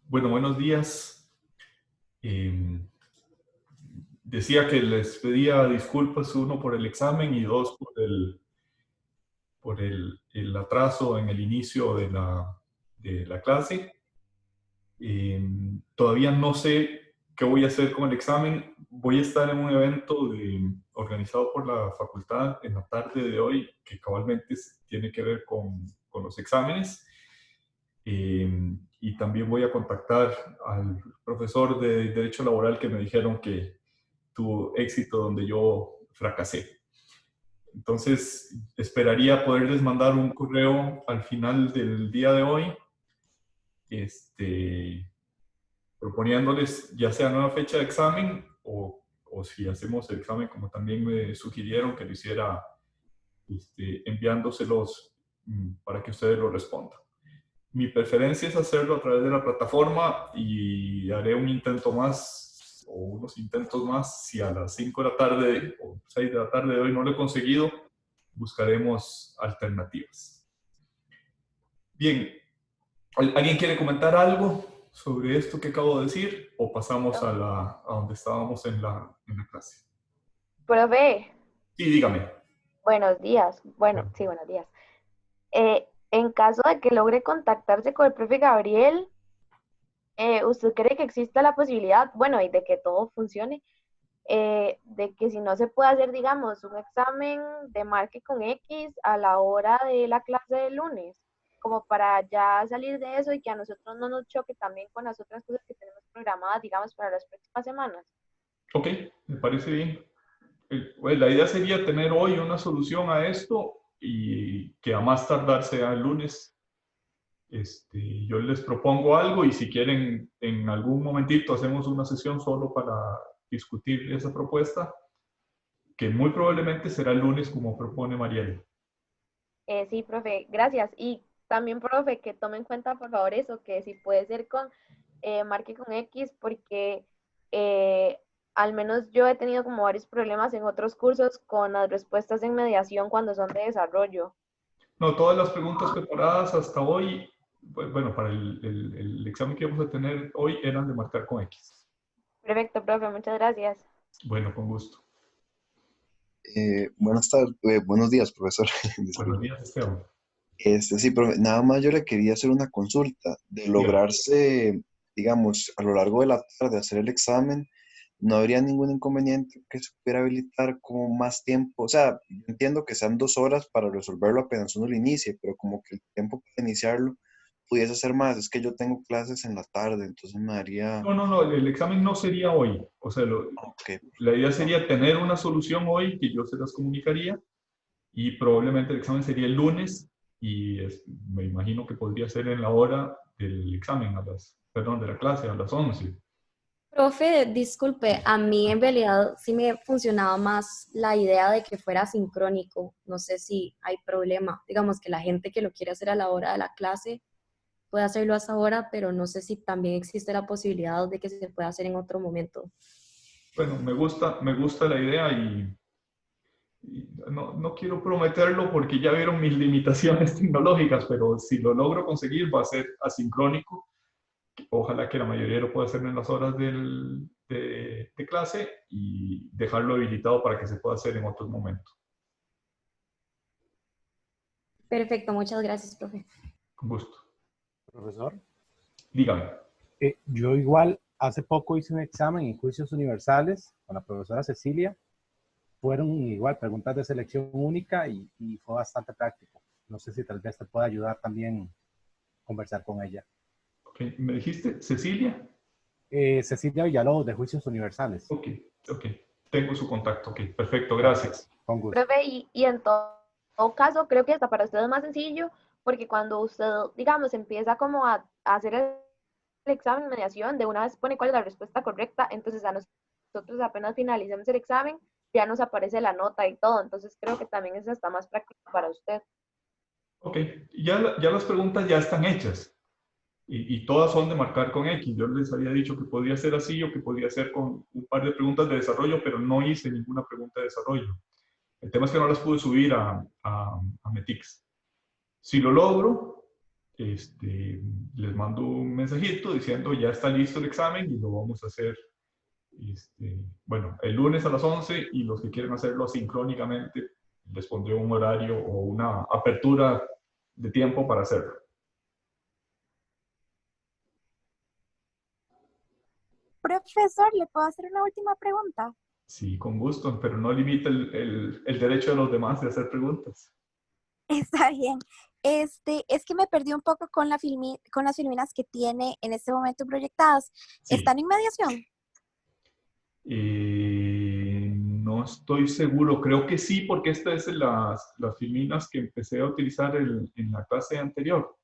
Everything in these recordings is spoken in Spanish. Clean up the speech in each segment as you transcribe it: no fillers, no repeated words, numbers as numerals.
Bueno, buenos días. Eh, Decía que les pedía disculpas, uno por el examen y dos por el atraso en el inicio de la clase. Todavía no sé qué voy a hacer con el examen. Voy a estar en un evento organizado por la facultad en la tarde de hoy, que cabalmente tiene que ver con los exámenes. Y también voy a contactar al profesor de Derecho Laboral que me dijeron que tuvo éxito donde yo fracasé. Entonces, esperaría poderles mandar un correo al final del día de hoy, este, proponiéndoles ya sea nueva fecha de examen o si hacemos el examen como también me sugirieron que lo hiciera, enviándoselos para que ustedes lo respondan. Mi preferencia es hacerlo a través de la plataforma y haré un intento más o unos intentos más. Si a las 5 de la tarde o 6 de la tarde de hoy no lo he conseguido, buscaremos alternativas. Bien, ¿alguien quiere comentar algo sobre esto que acabo de decir o pasamos a donde estábamos en la clase? Profe, Sí, dígame. buenos días. Bueno, Bueno. sí, buenos días. En caso de que logre contactarse con el profe Gabriel, ¿usted cree que exista la posibilidad, bueno, y de que todo funcione, de que si no se puede hacer, digamos, un examen de marque con X a la hora de la clase del lunes, como para ya salir de eso y que a nosotros no nos choque también con las otras cosas que tenemos programadas, digamos, para las próximas semanas? Ok, me parece bien. Pues la idea sería tener hoy una solución a esto y que a más tardar sea el lunes. Yo les propongo algo y si quieren en algún momentito hacemos una sesión solo para discutir esa propuesta, que muy probablemente será el lunes como propone Mariel. Sí, profe, gracias. Y también, profe, que tome en cuenta, por favor, eso, que si puede ser con marque con X, porque eh, al menos yo he tenido como varios problemas en otros cursos con las respuestas en mediación cuando son de desarrollo. No, todas las preguntas preparadas hasta hoy, bueno, para el examen que vamos a tener hoy eran de marcar con X. Perfecto, profe, muchas gracias. Bueno, con gusto. Buenas tardes, buenos días, profesor. Buenos Disculpe. días, Esteban. Sí, profe, nada más yo le quería hacer una consulta. De Dígame. lograrse, digamos, a lo largo de la tarde hacer el examen, no habría ningún inconveniente que se pudiera habilitar como más tiempo. O sea, yo entiendo que sean 2 horas para resolverlo apenas uno lo inicie, pero como que el tiempo para iniciarlo pudiese ser más. Es que yo tengo clases en la tarde, entonces me daría. No, no, no, el examen no sería hoy. O sea, Ok, la idea sería tener una solución hoy que yo se las comunicaría y probablemente el examen sería el lunes y me imagino que podría ser en la hora del examen, perdón, de la clase, a las 11. Profe, disculpe, a mí en realidad sí me funcionaba más la idea de que fuera sincrónico. No sé si hay problema. Digamos que la gente que lo quiere hacer a la hora de la clase puede hacerlo a esa hora, pero no sé si también existe la posibilidad de que se pueda hacer en otro momento. Bueno, me gusta la idea y no quiero prometerlo porque ya vieron mis limitaciones tecnológicas, pero si lo logro conseguir va a ser asincrónico. Ojalá que la mayoría lo pueda hacer en las horas de clase y dejarlo habilitado para que se pueda hacer en otros momentos. Perfecto, muchas gracias, profe. Con gusto. Profesor, Dígame. yo igual hace poco hice un examen en juicios universales con la profesora Cecilia. Fueron igual preguntas de selección única y fue bastante práctico. No sé si tal vez te pueda ayudar también conversar con ella. Okay. ¿Me dijiste Cecilia? Cecilia Villalobos de juicios universales. Ok, ok. Tengo su contacto. Ok, perfecto, Perfecto, gracias. con gusto. Profe, y en todo caso, creo que hasta para usted es más sencillo, porque cuando usted, digamos, empieza como a hacer el examen de mediación, de una vez pone cuál es la respuesta correcta, entonces a nosotros apenas finalicemos el examen, ya nos aparece la nota y todo, entonces creo que también eso está más práctico para usted. Ok, ya las preguntas ya están hechas y todas son de marcar con X. Yo les había dicho que podía ser así o que podía ser con un par de preguntas de desarrollo, pero no hice ninguna pregunta de desarrollo. El tema es que no las pude subir a Metix. Si lo logro, les mando un mensajito diciendo ya está listo el examen y lo vamos a hacer, bueno, el lunes a las 11, y los que quieren hacerlo asincrónicamente les pondré un horario o una apertura de tiempo para hacerlo. Profesor, ¿le puedo hacer una última pregunta? Sí, con gusto, pero no limita el derecho de los demás de hacer preguntas. Está bien. Es que me perdí un poco con con las filminas que tiene en este momento proyectadas. Sí. ¿Están en mediación? No estoy seguro, creo que sí, porque esta es las filminas que empecé a utilizar en la clase anterior.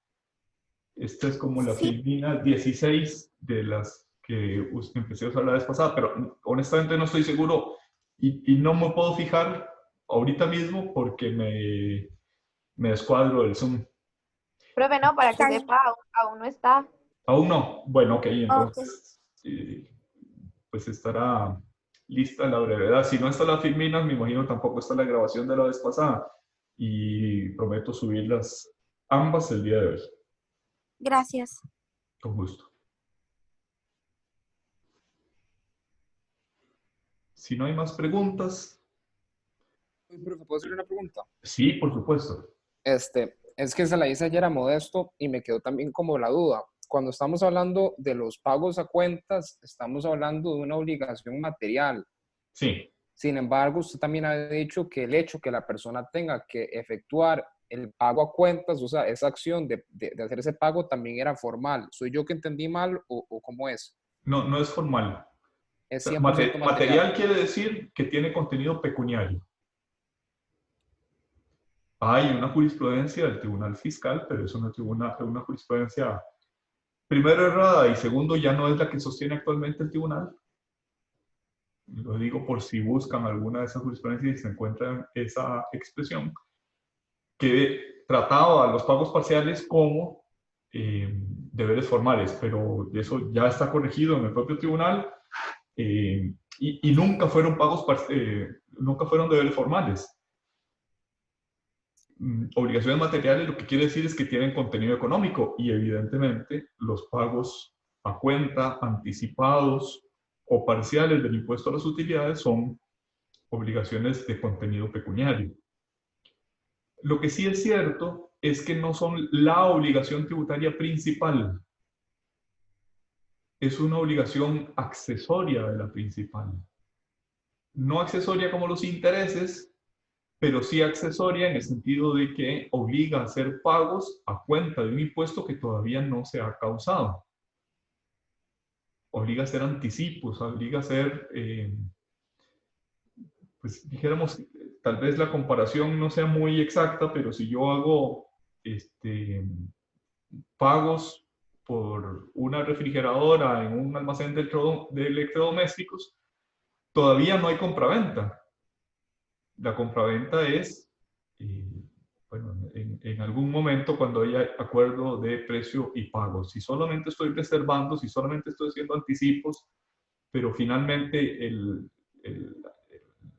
Esta es como la Sí. filmina 16 de las que empecé a usar la vez pasada, pero honestamente no estoy seguro y no me puedo fijar ahorita mismo porque me descuadro el Zoom. Profe, no, para que Está bien. sepa, aún no está. Aún no. Bueno, ok, Ok. entonces pues estará lista la brevedad. Si no está la filmina, me imagino tampoco está la grabación de la vez pasada. Y prometo subirlas ambas el día de hoy. Gracias. Con gusto. Si no hay más preguntas. Profe, ¿puedo hacer una pregunta? Sí, por supuesto. Es que se la hice ayer a Modesto y me quedó también como la duda. Cuando estamos hablando de los pagos a cuentas, estamos hablando de una obligación material. Sí. Sin embargo, usted también ha dicho que el hecho que la persona tenga que efectuar el pago a cuentas, o sea, esa acción de hacer ese pago también era formal. ¿Soy yo que entendí mal o cómo es? No, no es formal. Es O sea, 100% material. material quiere decir que tiene contenido pecuniario. Hay una jurisprudencia del Tribunal Fiscal, pero es una jurisprudencia, primero, errada, y segundo, ya no es la que sostiene actualmente el tribunal. Lo digo por si buscan alguna de esas jurisprudencias y se encuentran esa expresión, que trataba a los pagos parciales como deberes formales, pero eso ya está corregido en el propio tribunal, y nunca fueron nunca fueron deberes formales. Obligaciones materiales lo que quiere decir es que tienen contenido económico, y evidentemente los pagos a cuenta, anticipados o parciales del impuesto a las utilidades son obligaciones de contenido pecuniario. Lo que sí es cierto es que no son la obligación tributaria principal. Es una obligación accesoria de la principal. No accesoria como los intereses, pero sí accesoria en el sentido de que obliga a hacer pagos a cuenta de un impuesto que todavía no se ha causado. Obliga a hacer anticipos, obliga a hacer, pues dijéramos, tal vez la comparación no sea muy exacta, pero si yo hago pagos por una refrigeradora en un almacén de electrodomésticos, todavía no hay compraventa. La compraventa es, bueno, en algún momento cuando haya acuerdo de precio y pago. Si solamente estoy reservando, si solamente estoy haciendo anticipos, pero finalmente el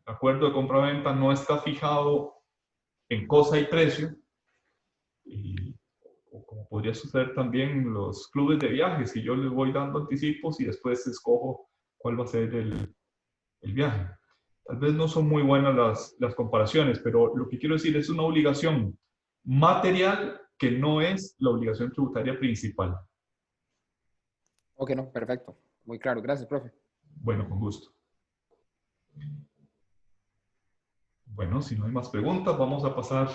acuerdo de compraventa no está fijado en cosa y precio, o como podría suceder también en los clubes de viajes, si yo les voy dando anticipos y después escojo cuál va a ser el viaje. Tal vez no son muy buenas las comparaciones, pero lo que quiero decir es una obligación material que no es la obligación tributaria principal. Ok, no, perfecto. Muy claro. Gracias, profe. Bueno, con gusto. Bueno, si no hay más preguntas, vamos a pasar,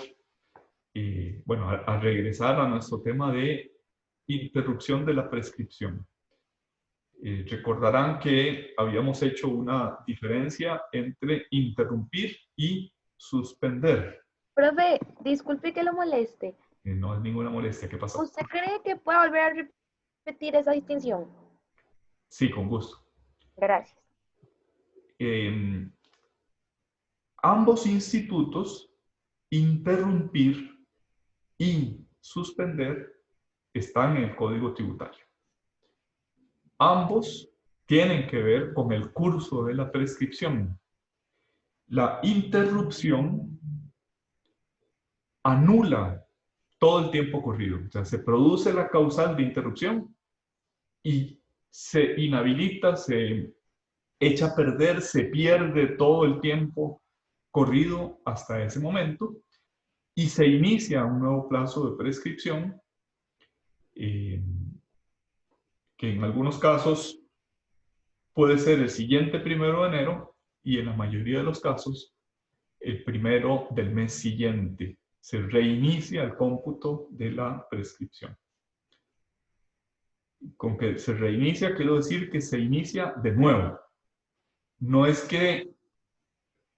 bueno, a regresar a nuestro tema de interrupción de la prescripción. Recordarán que habíamos hecho una diferencia entre interrumpir y suspender. Profe, disculpe que lo moleste. No es ninguna molestia. ¿Qué pasó? ¿Usted cree que pueda volver a repetir esa distinción? Sí, con gusto. Gracias. Ambos institutos, interrumpir y suspender, están en el Código Tributario. Ambos tienen que ver con el curso de la prescripción. La interrupción anula todo el tiempo corrido. O sea, se produce la causal de interrupción y se inhabilita, se echa a perder, se pierde todo el tiempo corrido hasta ese momento y se inicia un nuevo plazo de prescripción que en algunos casos puede ser el siguiente 1 de enero y en la mayoría de los casos el 1 del mes siguiente. Se reinicia el cómputo de la prescripción. Con que se reinicia quiero decir que se inicia de nuevo. No es que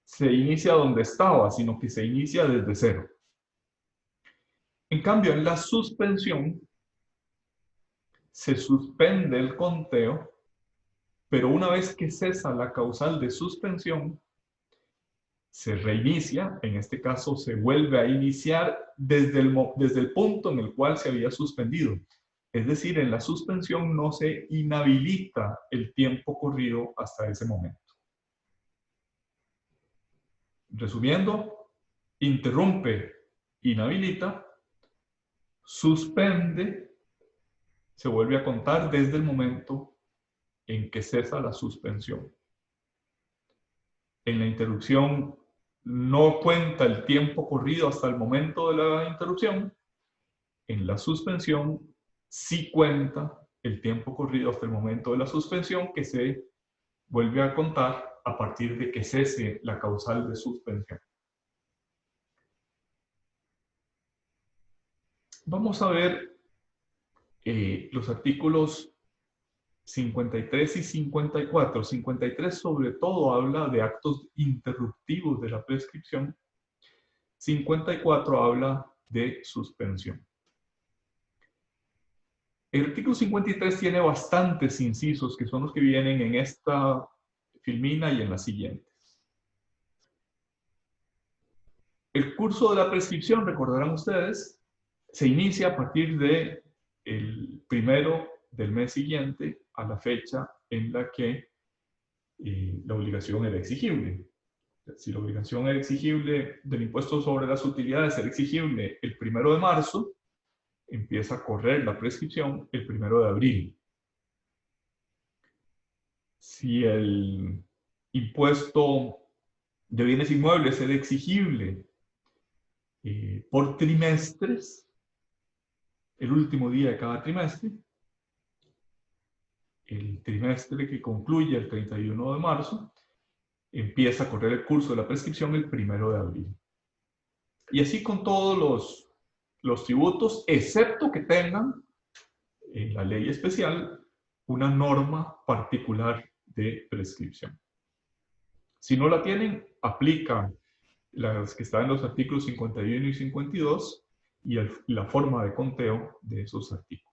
se inicia donde estaba, sino que se inicia desde cero. En cambio, en la suspensión, se suspende el conteo, pero una vez que cesa la causal de suspensión, se reinicia, en este caso se vuelve a iniciar desde el punto en el cual se había suspendido. Es decir, en la suspensión no se inhabilita el tiempo corrido hasta ese momento. Resumiendo, interrumpe, inhabilita, suspende, se vuelve a contar desde el momento en que cesa la suspensión. En la interrupción no cuenta el tiempo corrido hasta el momento de la interrupción. En la suspensión sí cuenta el tiempo corrido hasta el momento de la suspensión, que se vuelve a contar a partir de que cese la causal de suspensión. Vamos a ver los artículos 53 y 54. 53 sobre todo habla de actos interruptivos de la prescripción. 54 habla de suspensión. El artículo 53 tiene bastantes incisos que son los que vienen en esta filmina y en las siguientes. El curso de la prescripción, recordarán ustedes, se inicia a partir del 1 del mes siguiente a la fecha en la que la obligación era exigible. Si la obligación era exigible del impuesto sobre las utilidades era exigible el 1 de marzo, empieza a correr la prescripción el 1 de abril. Si el impuesto de bienes inmuebles era exigible por trimestres, el último día de cada trimestre, el trimestre que concluye el 31 de marzo, empieza a correr el curso de la prescripción el 1 de abril. Y así con todos los tributos, excepto que tengan en la ley especial una norma particular de prescripción. Si no la tienen, aplican las que están en los artículos 51 y 52 y la forma de conteo de esos artículos.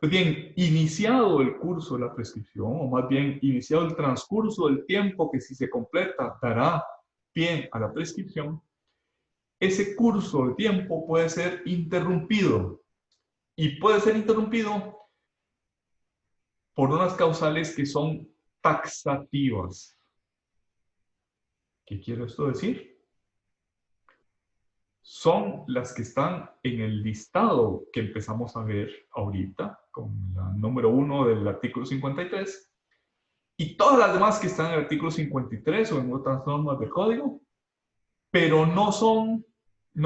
Pues bien, iniciado el curso de la prescripción, o más bien iniciado el transcurso del tiempo que si se completa dará pie a la prescripción, ese curso de tiempo puede ser interrumpido. Y puede ser interrumpido por unas causales que son taxativas. ¿Qué quiere esto decir? Son las que están en el listado que empezamos a ver ahorita, con la número 1 del artículo 53, y todas las demás que están en el artículo 53 o en otras normas del código, pero no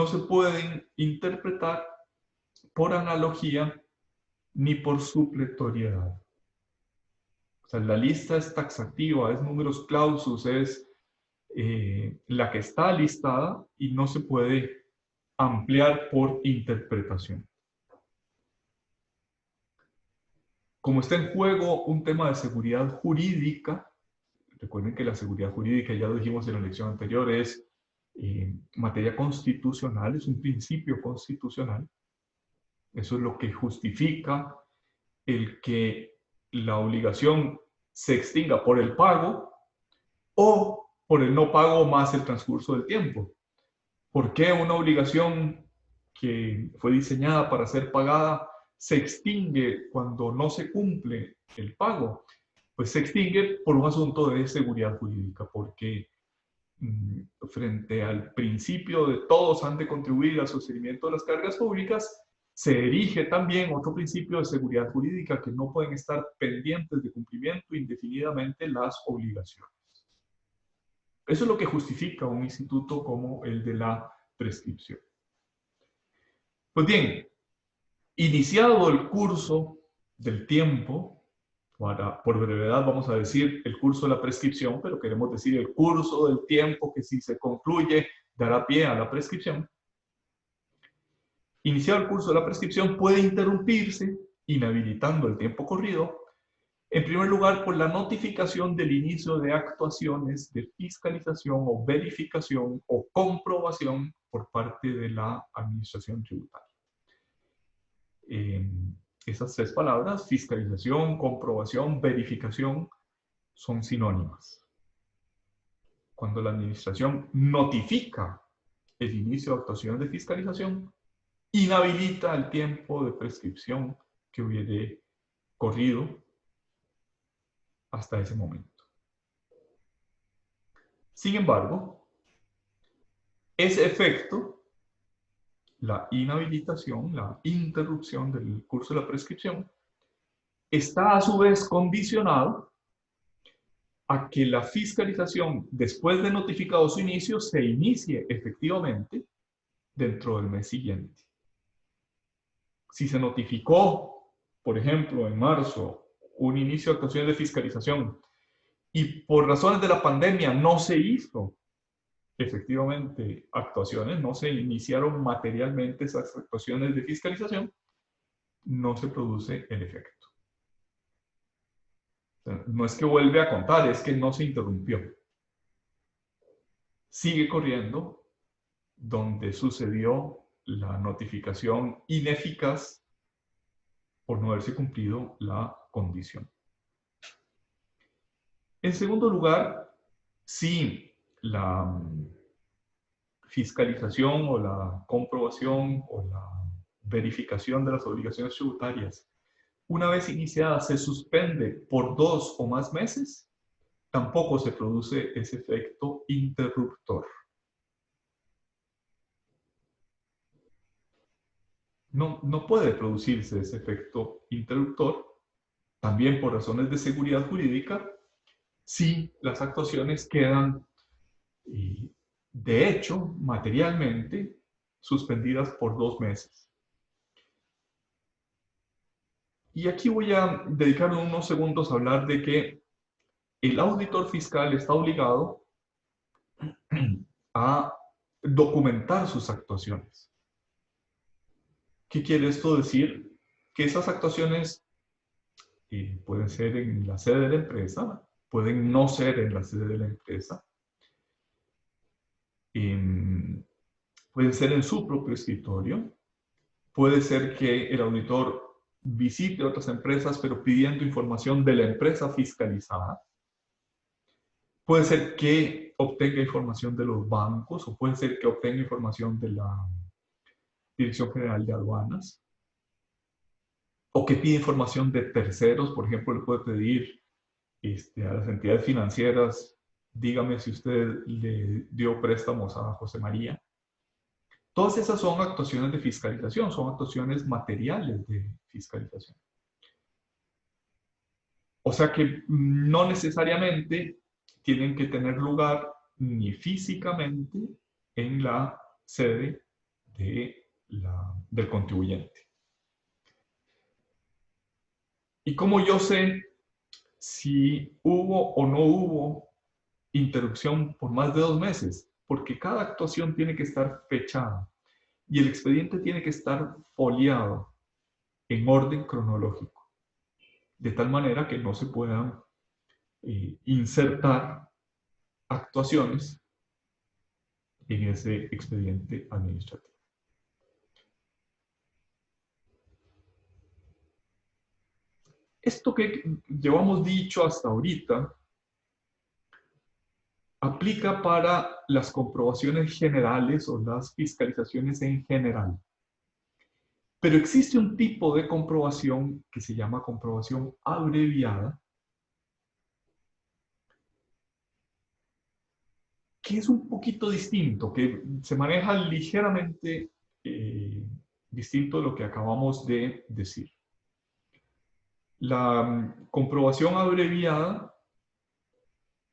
se pueden interpretar por analogía ni por supletoriedad. O sea, la lista es taxativa, es numerus clausus, es la que está listada y no se puede ampliar por interpretación. Como está en juego un tema de seguridad jurídica, recuerden que la seguridad jurídica, ya lo dijimos en la lección anterior, es materia constitucional, es un principio constitucional. Eso es lo que justifica el que la obligación se extinga por el pago o por el no pago más el transcurso del tiempo. ¿Por qué una obligación que fue diseñada para ser pagada se extingue cuando no se cumple el pago? Pues se extingue por un asunto de seguridad jurídica, porque frente al principio de todos han de contribuir al sostenimiento de las cargas públicas, se erige también otro principio de seguridad jurídica, que no pueden estar pendientes de cumplimiento indefinidamente las obligaciones. Eso es lo que justifica un instituto como el de la prescripción. Pues bien, iniciado el curso del tiempo, por brevedad vamos a decir el curso de la prescripción, pero queremos decir el curso del tiempo que, si se concluye, dará pie a la prescripción. Iniciado el curso de la prescripción, puede interrumpirse, inhabilitando el tiempo corrido, en primer lugar por la notificación del inicio de actuaciones de fiscalización o verificación o comprobación por parte de la administración tributaria. Esas tres palabras, fiscalización, comprobación, verificación, son sinónimas. Cuando la administración notifica el inicio de actuaciones de fiscalización, inhabilita el tiempo de prescripción que hubiera corrido hasta ese momento. Sin embargo, ese efecto, la inhabilitación, la interrupción del curso de la prescripción, está a su vez condicionado a que la fiscalización, después de notificado su inicio, se inicie efectivamente dentro del mes siguiente. Si se notificó, por ejemplo, en marzo, un inicio de actuaciones de fiscalización y por razones de la pandemia no se hizo efectivamente actuaciones, no se iniciaron materialmente esas actuaciones de fiscalización, no se produce el efecto. O sea, no es que vuelve a contar, es que no se interrumpió. Sigue corriendo donde sucedió la notificación ineficaz por no haberse cumplido la condición. En segundo lugar, si la fiscalización o la comprobación o la verificación de las obligaciones tributarias, una vez iniciada, se suspende por 2 o más meses, tampoco se produce ese efecto interruptor. No puede producirse ese efecto interruptor, también por razones de seguridad jurídica, si las actuaciones quedan, de hecho, materialmente, suspendidas por 2 meses. Y aquí voy a dedicar unos segundos a hablar de que el auditor fiscal está obligado a documentar sus actuaciones. ¿Qué quiere esto decir? Que esas actuaciones pueden ser en la sede de la empresa, pueden no ser en la sede de la empresa, pueden ser en su propio escritorio, puede ser que el auditor visite otras empresas pero pidiendo información de la empresa fiscalizada, puede ser que obtenga información de los bancos o puede ser que obtenga información de la Dirección General de Aduanas, o que pide información de terceros. Por ejemplo, le puede pedir a las entidades financieras, dígame si usted le dio préstamos a José María. Todas esas son actuaciones de fiscalización, son actuaciones materiales de fiscalización. O sea que no necesariamente tienen que tener lugar ni físicamente en la sede del contribuyente. ¿Y cómo yo sé si hubo o no hubo interrupción por más de 2 meses? Porque cada actuación tiene que estar fechada y el expediente tiene que estar foliado en orden cronológico, de tal manera que no se puedan insertar actuaciones en ese expediente administrativo. Esto que llevamos dicho hasta ahorita aplica para las comprobaciones generales o las fiscalizaciones en general. Pero existe un tipo de comprobación que se llama comprobación abreviada, que es un poquito distinto, que se maneja ligeramente distinto de lo que acabamos de decir. La comprobación abreviada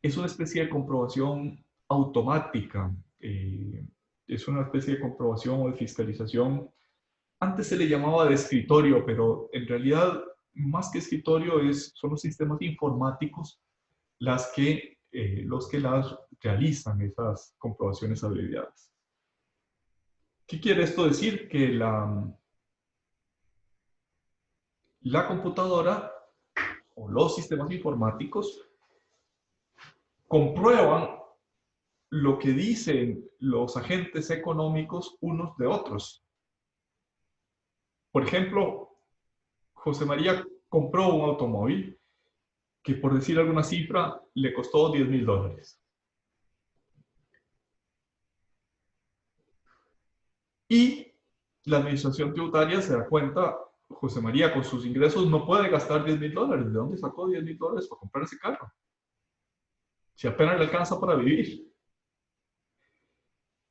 es una especie de comprobación automática, es una especie de comprobación o de fiscalización. Antes se le llamaba de escritorio, pero en realidad más que escritorio son los sistemas informáticos los que las realizan, esas comprobaciones abreviadas. ¿Qué quiere esto decir? Que la computadora o los sistemas informáticos comprueban lo que dicen los agentes económicos unos de otros. Por ejemplo, José María compró un automóvil que, por decir alguna cifra, le costó $10,000. Y la administración tributaria se da cuenta, José María con sus ingresos no puede gastar $10,000. ¿De dónde sacó $10,000 para comprar ese carro? Si apenas le alcanza para vivir.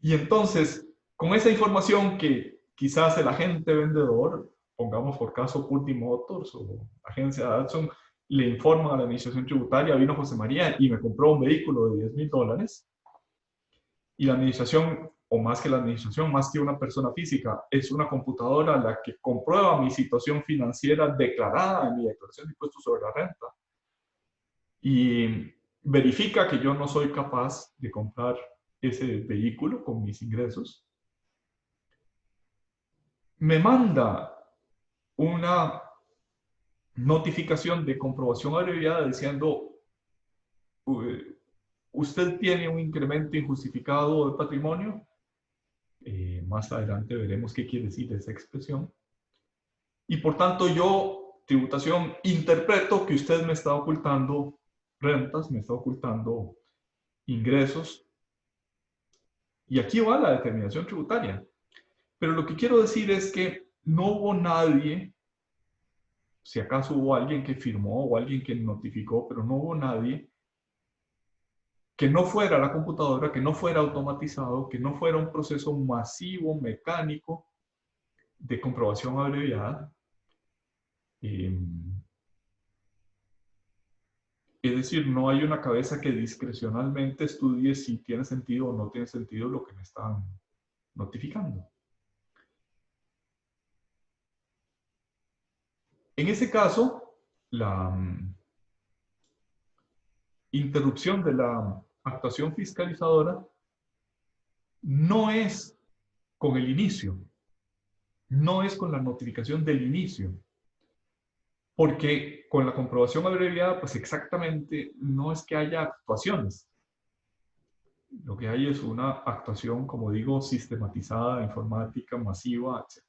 Y entonces, con esa información que quizás el agente vendedor, pongamos por caso Putney Motors o agencia Datsun, le informan a la administración tributaria, vino José María y me compró un vehículo de $10,000, y la administración, o más que la administración, más que una persona física, es una computadora la que comprueba mi situación financiera declarada en mi declaración de impuestos sobre la renta y verifica que yo no soy capaz de comprar ese vehículo con mis ingresos. Me manda una notificación de comprobación abreviada diciendo usted tiene un incremento injustificado de patrimonio. Más adelante veremos qué quiere decir esa expresión. Y por tanto yo, tributación, interpreto que usted me está ocultando rentas, me está ocultando ingresos. Y aquí va la determinación tributaria. Pero lo que quiero decir es que no hubo nadie, si acaso hubo alguien que firmó o alguien que notificó, pero no hubo nadie que no fuera la computadora, que no fuera automatizado, que no fuera un proceso masivo, mecánico, de comprobación abreviada. Es decir, no hay una cabeza que discrecionalmente estudie si tiene sentido o no tiene sentido lo que me están notificando. En ese caso, la interrupción de la actuación fiscalizadora no es con el inicio, no es con la notificación del inicio, porque con la comprobación abreviada, pues exactamente no es que haya actuaciones. Lo que hay es una actuación, como digo, sistematizada, informática, masiva, etc.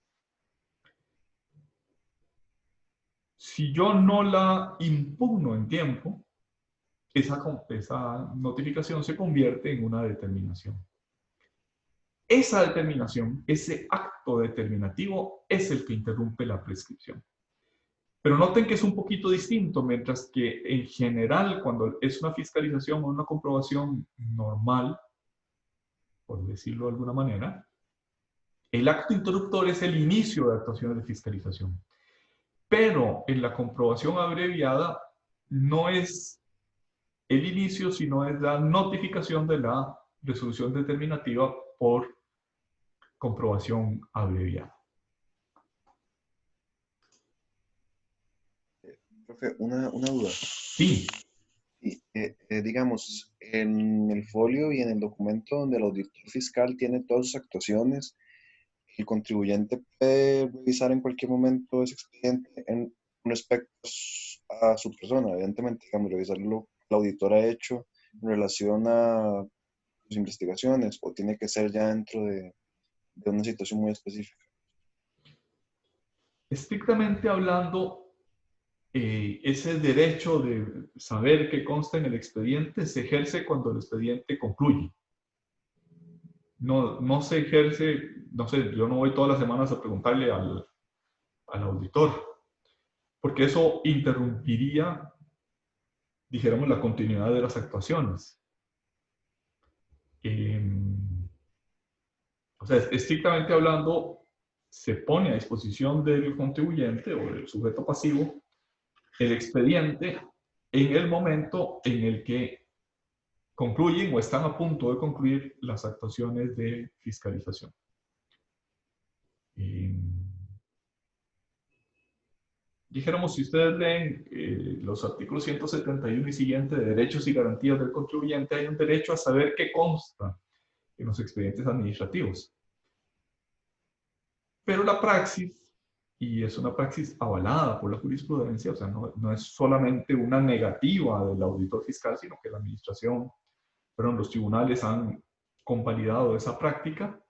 Si yo no la impugno en tiempo, esa notificación se convierte en una determinación. Esa determinación, ese acto determinativo, es el que interrumpe la prescripción. Pero noten que es un poquito distinto, mientras que en general, cuando es una fiscalización o una comprobación normal, por decirlo de alguna manera, el acto interruptor es el inicio de actuaciones de fiscalización. Pero en la comprobación abreviada no es el inicio, sino es la notificación de la resolución determinativa por comprobación abreviada. Profe, una duda. Sí. Digamos, en el folio y en el documento donde el auditor fiscal tiene todas sus actuaciones, el contribuyente puede revisar en cualquier momento ese expediente en respecto a su persona, evidentemente, digamos, revisar lo que el auditor ha hecho en relación a sus investigaciones, o tiene que ser ya dentro de una situación muy específica. Estrictamente hablando, ese derecho de saber qué consta en el expediente se ejerce cuando el expediente concluye. No se ejerce, no sé, yo no voy todas las semanas a preguntarle al auditor, porque eso interrumpiría, dijéramos, la continuidad de las actuaciones. O sea, estrictamente hablando, se pone a disposición del contribuyente o del sujeto pasivo el expediente en el momento en el que concluyen o están a punto de concluir las actuaciones de fiscalización. Dijéramos, si ustedes leen los artículos 171 y siguiente de derechos y garantías del contribuyente, hay un derecho a saber qué consta en los expedientes administrativos. Pero la praxis, y es una praxis avalada por la jurisprudencia, o sea, no es solamente una negativa del auditor fiscal, sino que la administración, perdón, los tribunales han convalidado esa práctica,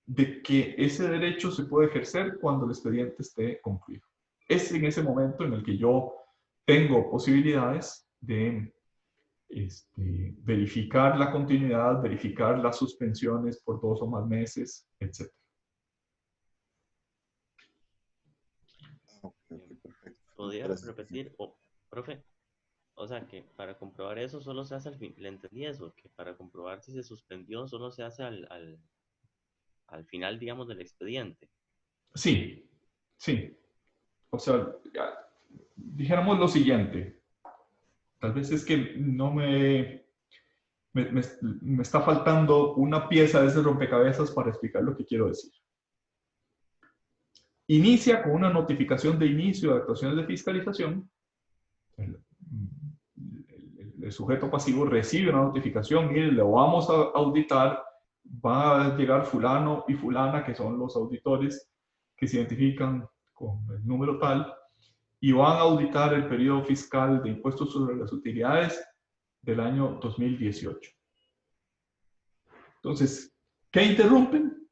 de que ese derecho se puede ejercer cuando el expediente esté concluido. Es en ese momento en el que yo tengo posibilidades de verificar la continuidad, verificar las suspensiones por 2 o más meses, etc. ¿Podría repetir, profe? O sea, que para comprobar eso solo se hace al fin, le entendí eso, que para comprobar si se suspendió solo se hace al final, digamos, del expediente. Sí, sí. O sea, dijéramos lo siguiente. Tal vez es que no me está faltando una pieza de ese rompecabezas para explicar lo que quiero decir. Inicia con una notificación de inicio de actuaciones de fiscalización. El sujeto pasivo recibe una notificación y lo vamos a auditar. Va a llegar fulano y fulana, que son los auditores que se identifican con el número tal, y van a auditar el periodo fiscal de impuestos sobre las utilidades del año 2018. Entonces, ¿qué interrumpen?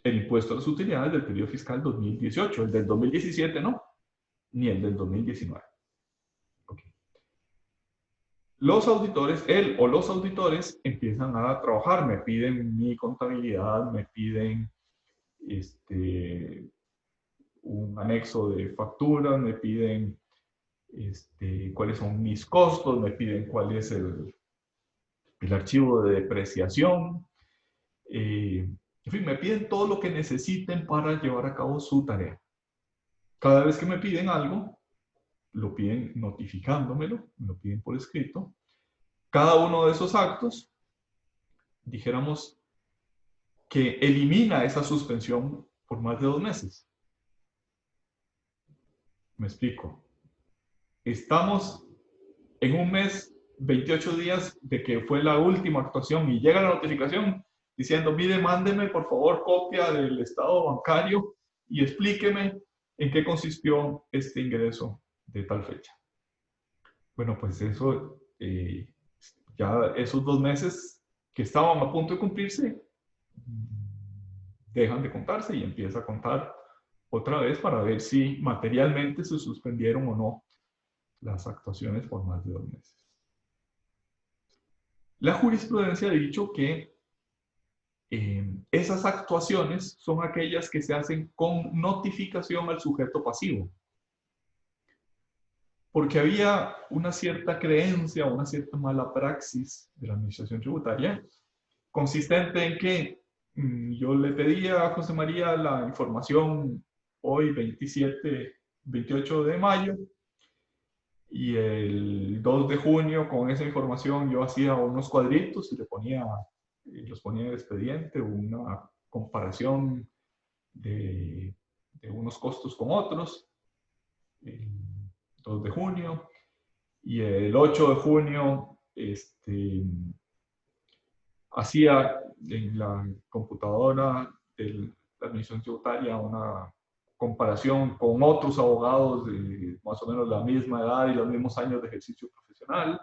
El impuesto a las utilidades del periodo fiscal 2018. El del 2017 no, ni el del 2019. Okay. Los auditores, él o los auditores empiezan a trabajar, me piden mi contabilidad, me piden un anexo de facturas, me piden cuáles son mis costos, me piden cuál es el archivo de depreciación, en fin, me piden todo lo que necesiten para llevar a cabo su tarea. Cada vez que me piden algo, lo piden notificándomelo, lo piden por escrito. Cada uno de esos actos, dijéramos, que elimina esa suspensión por más de 2 meses. Me explico. Estamos en un mes, 28 días de que fue la última actuación y llega la notificación diciendo, mire, mándeme por favor copia del estado bancario y explíqueme en qué consistió este ingreso de tal fecha. Bueno, pues eso, ya esos 2 meses que estaban a punto de cumplirse, dejan de contarse y empieza a contar otra vez para ver si materialmente se suspendieron o no las actuaciones por más de 2 meses. La jurisprudencia ha dicho que esas actuaciones son aquellas que se hacen con notificación al sujeto pasivo. Porque había una cierta creencia, una cierta mala praxis de la administración tributaria, consistente en que yo le pedía a José María la información hoy, 28 de mayo, y el 2 de junio con esa información yo hacía unos cuadritos y los ponía en el expediente, una comparación de unos costos con otros, el 2 de junio, y el 8 de junio hacía en la computadora de la administración tributaria una comparación con otros abogados de más o menos la misma edad y los mismos años de ejercicio profesional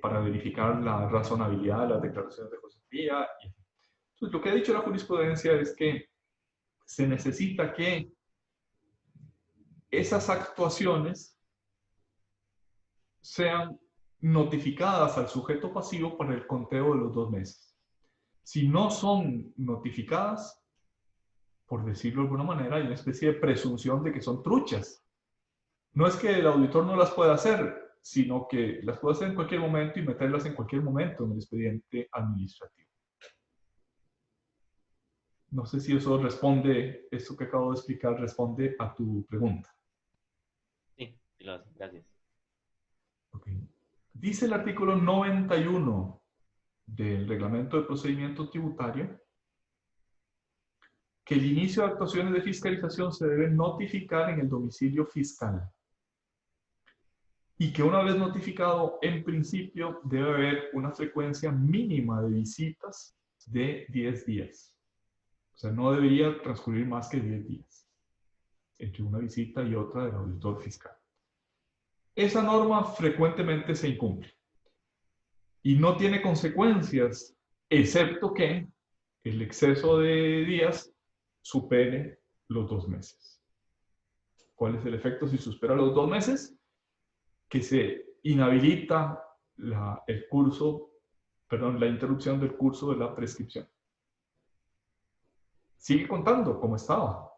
para verificar la razonabilidad de las declaraciones de José María. Entonces, lo que ha dicho la jurisprudencia es que se necesita que esas actuaciones sean notificadas al sujeto pasivo para el conteo de los 2 meses. Si no son notificadas, por decirlo de alguna manera, hay una especie de presunción de que son truchas. No es que el auditor no las pueda hacer, sino que las puedo hacer en cualquier momento y meterlas en cualquier momento en el expediente administrativo. No sé si eso responde, esto que acabo de explicar, responde a tu pregunta. Sí, sí lo hace. Gracias. Okay. Dice el artículo 91 del Reglamento de Procedimiento Tributario que el inicio de actuaciones de fiscalización se debe notificar en el domicilio fiscal. Y que una vez notificado, en principio, debe haber una frecuencia mínima de visitas de 10 días. O sea, no debería transcurrir más que 10 días entre una visita y otra del auditor fiscal. Esa norma frecuentemente se incumple y no tiene consecuencias, excepto que el exceso de días supere los 2 meses. ¿Cuál es el efecto si supera los 2 meses? Que se inhabilita la interrupción del curso de la prescripción. Sigue contando como estaba.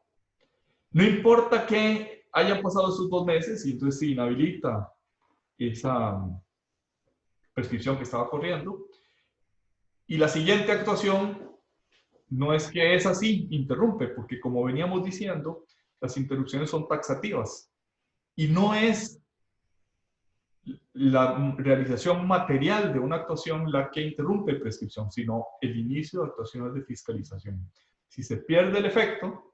No importa que hayan pasado esos 2 meses y entonces se inhabilita esa prescripción que estaba corriendo. Y la siguiente actuación no es que esa sí interrumpe, porque como veníamos diciendo, las interrupciones son taxativas. Y no es la realización material de una actuación la que interrumpe prescripción, sino el inicio de actuaciones de fiscalización. Si se pierde el efecto,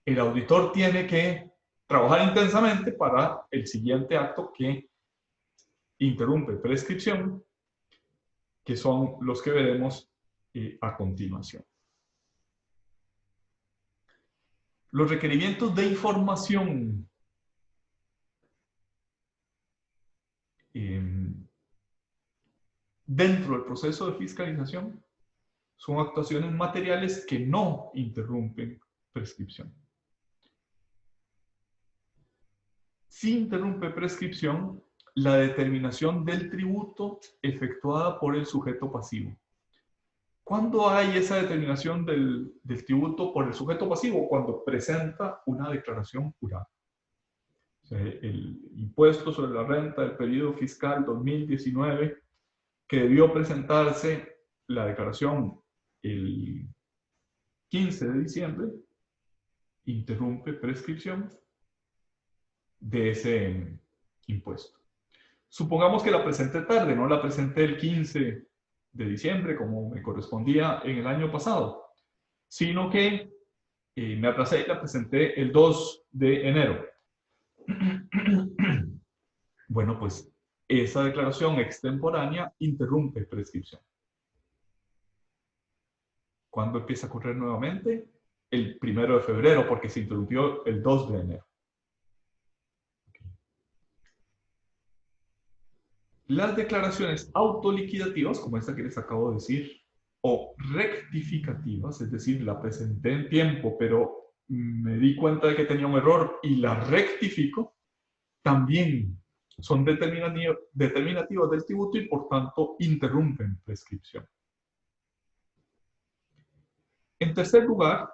el auditor tiene que trabajar intensamente para el siguiente acto que interrumpe prescripción, que son los que veremos a continuación. Los requerimientos de información dentro del proceso de fiscalización son actuaciones materiales que no interrumpen prescripción. Si interrumpe prescripción, la determinación del tributo efectuada por el sujeto pasivo. ¿Cuándo hay esa determinación del tributo por el sujeto pasivo? Cuando presenta una declaración jurada. O sea, el impuesto sobre la renta del periodo fiscal 2019, que debió presentarse la declaración el 15 de diciembre, interrumpe prescripción de ese impuesto. Supongamos que la presenté tarde, no la presenté el 15 de diciembre como me correspondía en el año pasado, sino que me atrasé y la presenté el 2 de enero. Bueno, pues esa declaración extemporánea interrumpe prescripción. ¿Cuándo empieza a correr nuevamente? El 1 de febrero, porque se interrumpió el 2 de enero. Las declaraciones autoliquidativas, como esta que les acabo de decir, o rectificativas, es decir, la presenté en tiempo, pero me di cuenta de que tenía un error y la rectifico, también son determinativas del tributo y por tanto interrumpen prescripción. En tercer lugar,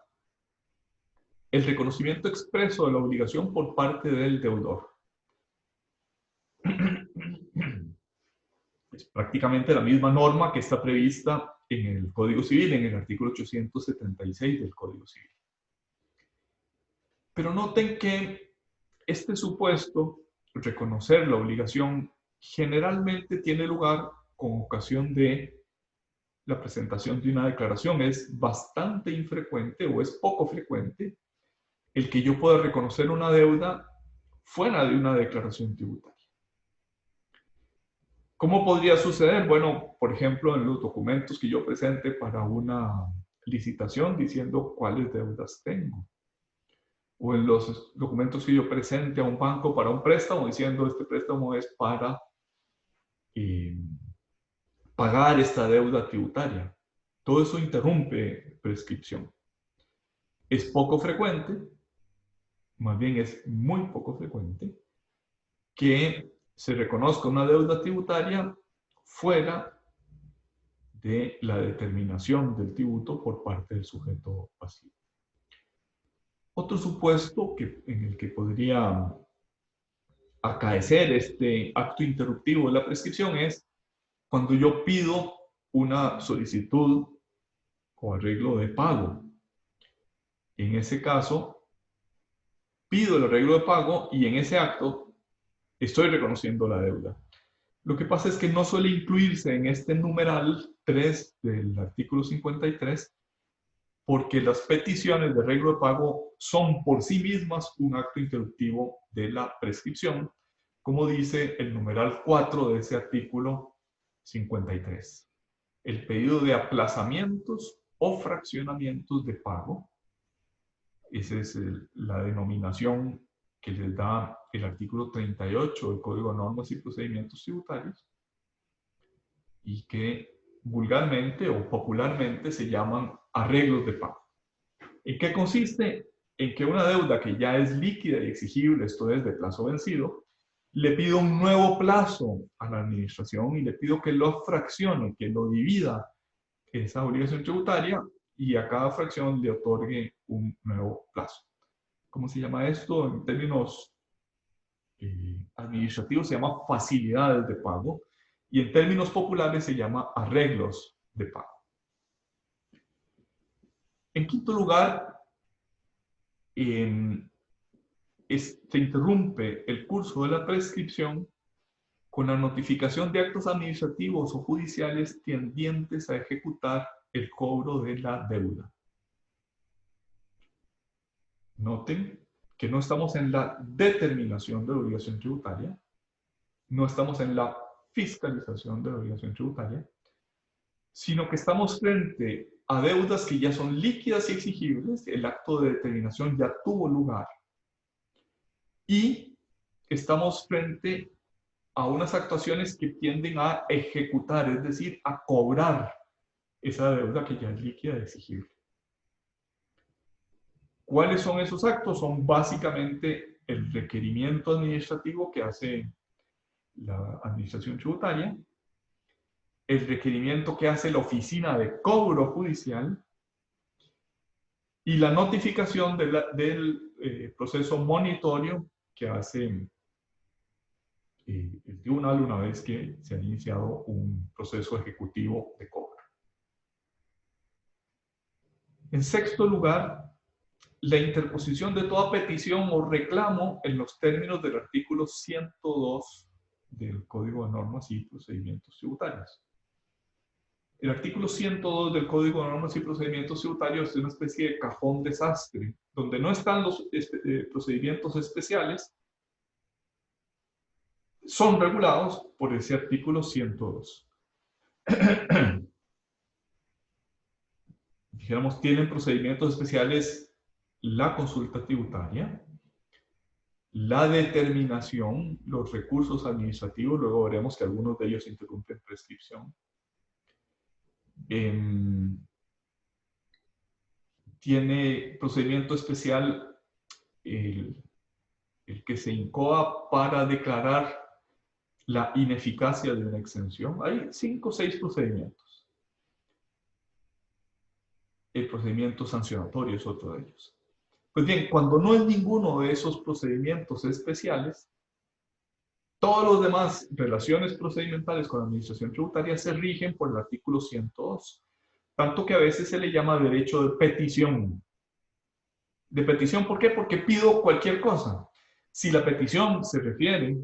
el reconocimiento expreso de la obligación por parte del deudor. Es prácticamente la misma norma que está prevista en el Código Civil, en el artículo 876 del Código Civil. Pero noten que este supuesto, reconocer la obligación, generalmente tiene lugar con ocasión de la presentación de una declaración. Es bastante infrecuente o es poco frecuente el que yo pueda reconocer una deuda fuera de una declaración tributaria. ¿Cómo podría suceder? Bueno, por ejemplo, en los documentos que yo presente para una licitación diciendo cuáles deudas tengo. O en los documentos que yo presente a un banco para un préstamo diciendo este préstamo es para pagar esta deuda tributaria. Todo eso interrumpe prescripción. Es poco frecuente, más bien es muy poco frecuente, que se reconozca una deuda tributaria fuera de la determinación del tributo por parte del sujeto pasivo. Otro supuesto en el que podría acaecer este acto interruptivo de la prescripción es cuando yo pido una solicitud o arreglo de pago. En ese caso, pido el arreglo de pago y en ese acto estoy reconociendo la deuda. Lo que pasa es que no suele incluirse en este numeral 3 del artículo 53 porque las peticiones de arreglo de pago son por sí mismas un acto interruptivo de la prescripción, como dice el numeral 4 de ese artículo 53. El pedido de aplazamientos o fraccionamientos de pago, esa es la denominación que les da el artículo 38 del Código de Normas y Procedimientos Tributarios, y que vulgarmente o popularmente se llaman arreglos de pago. ¿En qué consiste? En que una deuda que ya es líquida y exigible, esto es de plazo vencido, le pido un nuevo plazo a la administración y le pido que lo fraccione, que lo divida esa obligación tributaria y a cada fracción le otorgue un nuevo plazo. ¿Cómo se llama esto? En términos administrativos se llama facilidades de pago y en términos populares se llama arreglos de pago. En quinto lugar, se interrumpe el curso de la prescripción con la notificación de actos administrativos o judiciales tendientes a ejecutar el cobro de la deuda. Noten que no estamos en la determinación de la obligación tributaria, no estamos en la fiscalización de la obligación tributaria, sino que estamos frente a deudas que ya son líquidas y exigibles, el acto de determinación ya tuvo lugar, y estamos frente a unas actuaciones que tienden a ejecutar, es decir, a cobrar esa deuda que ya es líquida y exigible. ¿Cuáles son esos actos? Son básicamente el requerimiento administrativo que hace la administración tributaria, el requerimiento que hace la oficina de cobro judicial y la notificación del proceso monitorio que hace el tribunal una vez que se ha iniciado un proceso ejecutivo de cobro. En sexto lugar, la interposición de toda petición o reclamo en los términos del artículo 102 del Código de Normas y Procedimientos Tributarios. El artículo 102 del Código de Normas y Procedimientos Tributarios es una especie de cajón desastre, donde no están los procedimientos especiales, son regulados por ese artículo 102. Dijéramos, tienen procedimientos especiales la consulta tributaria, la determinación, los recursos administrativos, luego veremos que algunos de ellos interrumpen prescripción. Tiene procedimiento especial el que se incoa para declarar la ineficacia de una exención. Hay 5 o 6 procedimientos. El procedimiento sancionatorio es otro de ellos. Pues bien, cuando no es ninguno de esos procedimientos especiales, todos los demás relaciones procedimentales con la administración tributaria se rigen por el artículo 102, tanto que a veces se le llama derecho de petición. ¿De petición por qué? Porque pido cualquier cosa. Si la petición se refiere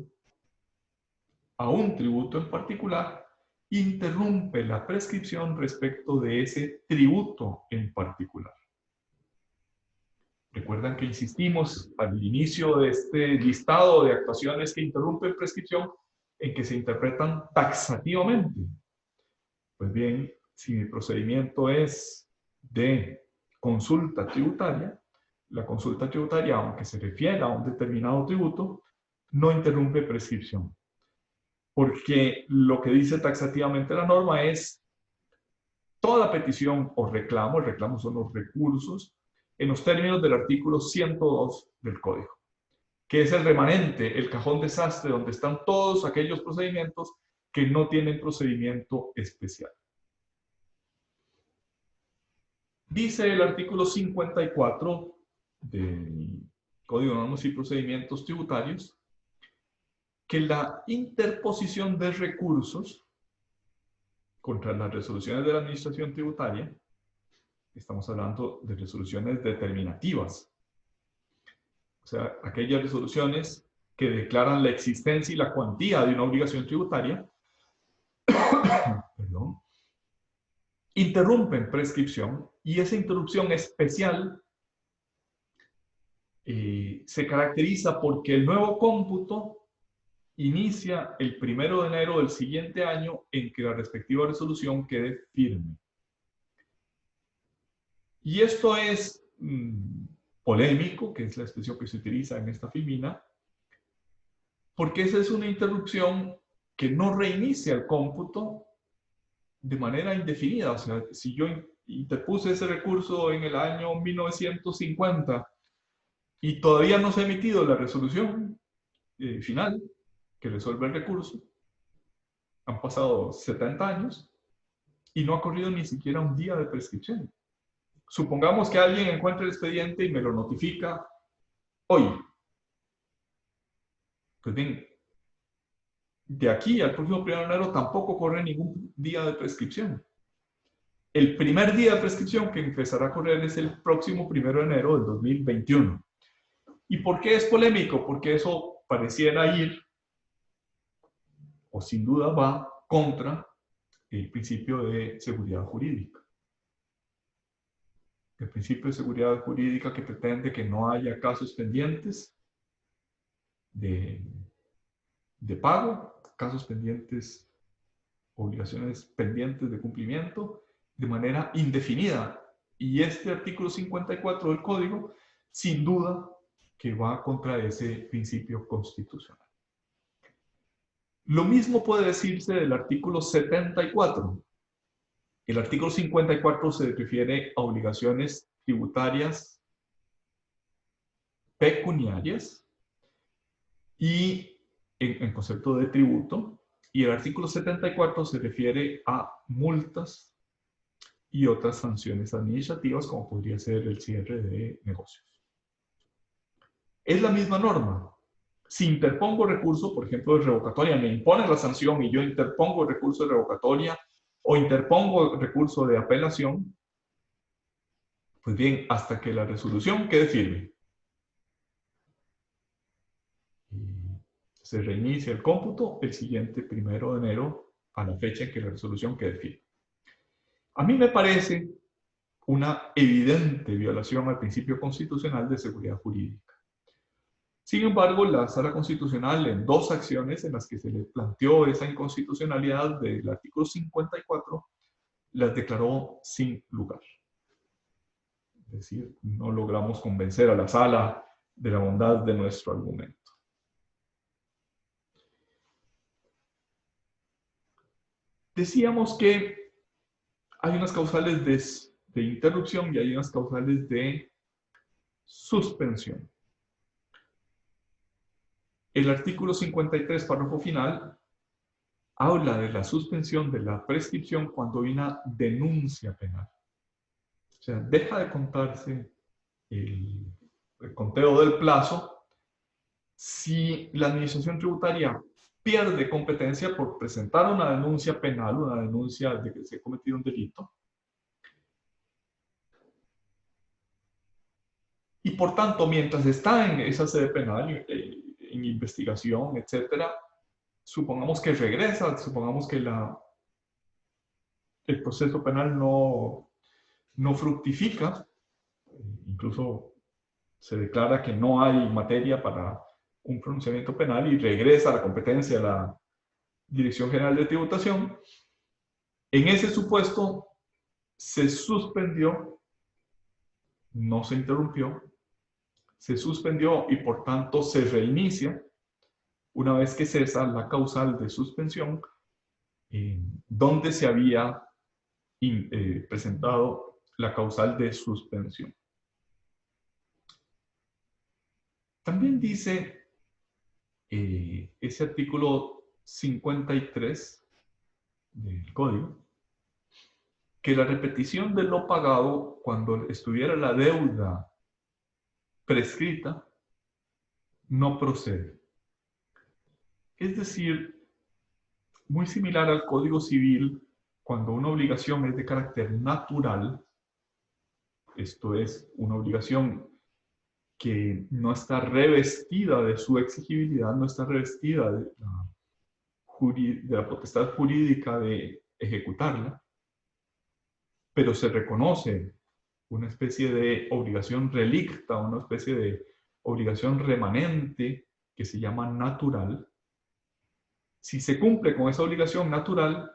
a un tributo en particular, interrumpe la prescripción respecto de ese tributo en particular. Recuerdan que insistimos al inicio de este listado de actuaciones que interrumpen prescripción en que se interpretan taxativamente. Pues bien, si el procedimiento es de consulta tributaria, la consulta tributaria, aunque se refiera a un determinado tributo, no interrumpe prescripción. Porque lo que dice taxativamente la norma es toda petición o reclamo, el reclamo son los recursos, en los términos del artículo 102 del Código, que es el remanente, el cajón desastre, donde están todos aquellos procedimientos que no tienen procedimiento especial. Dice el artículo 54 del Código de Normas y Procedimientos Tributarios que la interposición de recursos contra las resoluciones de la administración tributaria, estamos hablando de resoluciones determinativas, o sea, aquellas resoluciones que declaran la existencia y la cuantía de una obligación tributaria, perdón, interrumpen prescripción, y esa interrupción especial se caracteriza porque el nuevo cómputo inicia el 1 de enero del siguiente año en que la respectiva resolución quede firme. Y esto es polémico, que es la expresión que se utiliza en esta filmina, porque esa es una interrupción que no reinicia el cómputo de manera indefinida. O sea, si yo interpuse ese recurso en el año 1950 y todavía no se ha emitido la resolución final que resuelve el recurso, han pasado 70 años y no ha corrido ni siquiera un día de prescripción. Supongamos que alguien encuentre el expediente y me lo notifica hoy. Pues bien, de aquí al próximo 1 de enero tampoco corre ningún día de prescripción. El primer día de prescripción que empezará a correr es el próximo 1 de enero del 2021. ¿Y por qué es polémico? Porque eso pareciera ir, o sin duda va, contra el principio de seguridad jurídica. El principio de seguridad jurídica que pretende que no haya casos pendientes de pago, casos pendientes, obligaciones pendientes de cumplimiento de manera indefinida. Y este artículo 54 del Código, sin duda, que va contra ese principio constitucional. Lo mismo puede decirse del artículo 74. El artículo 54 se refiere a obligaciones tributarias pecuniarias y en concepto de tributo, y el artículo 74 se refiere a multas y otras sanciones administrativas, como podría ser el cierre de negocios. Es la misma norma. Si interpongo recurso, por ejemplo, de revocatoria, me imponen la sanción y yo interpongo recurso de revocatoria o interpongo recurso de apelación, pues bien, hasta que la resolución quede firme, se reinicia el cómputo el siguiente 1 de enero a la fecha en que la resolución quede firme. A mí me parece una evidente violación al principio constitucional de seguridad jurídica. Sin embargo, la Sala Constitucional, en 2 acciones en las que se le planteó esa inconstitucionalidad del artículo 54, las declaró sin lugar. Es decir, no logramos convencer a la Sala de la bondad de nuestro argumento. Decíamos que hay unas causales de interrupción y hay unas causales de suspensión. El artículo 53, párrafo final, habla de la suspensión de la prescripción cuando hay una denuncia penal. O sea, deja de contarse el conteo del plazo si la administración tributaria pierde competencia por presentar una denuncia penal, una denuncia de que se ha cometido un delito. Y por tanto, mientras está en esa sede penal, en investigación, etcétera, supongamos que regresa, supongamos que el proceso penal no fructifica, incluso se declara que no hay materia para un pronunciamiento penal y regresa a la competencia de la Dirección General de Tributación. En ese supuesto se suspendió, no se interrumpió, se suspendió y por tanto se reinicia una vez que cesa la causal de suspensión donde se había presentado la causal de suspensión. También dice ese artículo 53 del Código que la repetición de lo pagado cuando estuviera la deuda prescrita no procede. Es decir, muy similar al Código Civil, cuando una obligación es de carácter natural, esto es, una obligación que no está revestida de su exigibilidad, no está revestida de la potestad jurídica de ejecutarla, pero se reconoce una especie de obligación relicta, una especie de obligación remanente que se llama natural. Si se cumple con esa obligación natural,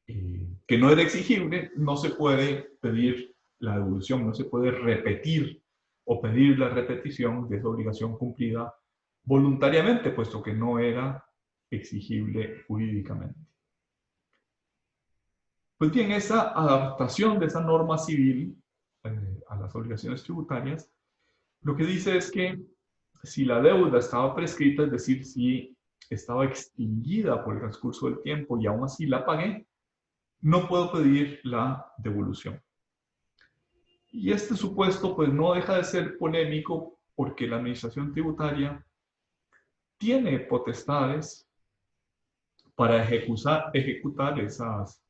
que no era exigible, no se puede pedir la devolución, no se puede repetir o pedir la repetición de esa obligación cumplida voluntariamente, puesto que no era exigible jurídicamente. Pues bien, esa adaptación de esa norma civil a las obligaciones tributarias, lo que dice es que si la deuda estaba prescrita, es decir, si estaba extinguida por el transcurso del tiempo y aún así la pagué, no puedo pedir la devolución. Y este supuesto pues no deja de ser polémico porque la administración tributaria tiene potestades para ejecutar esas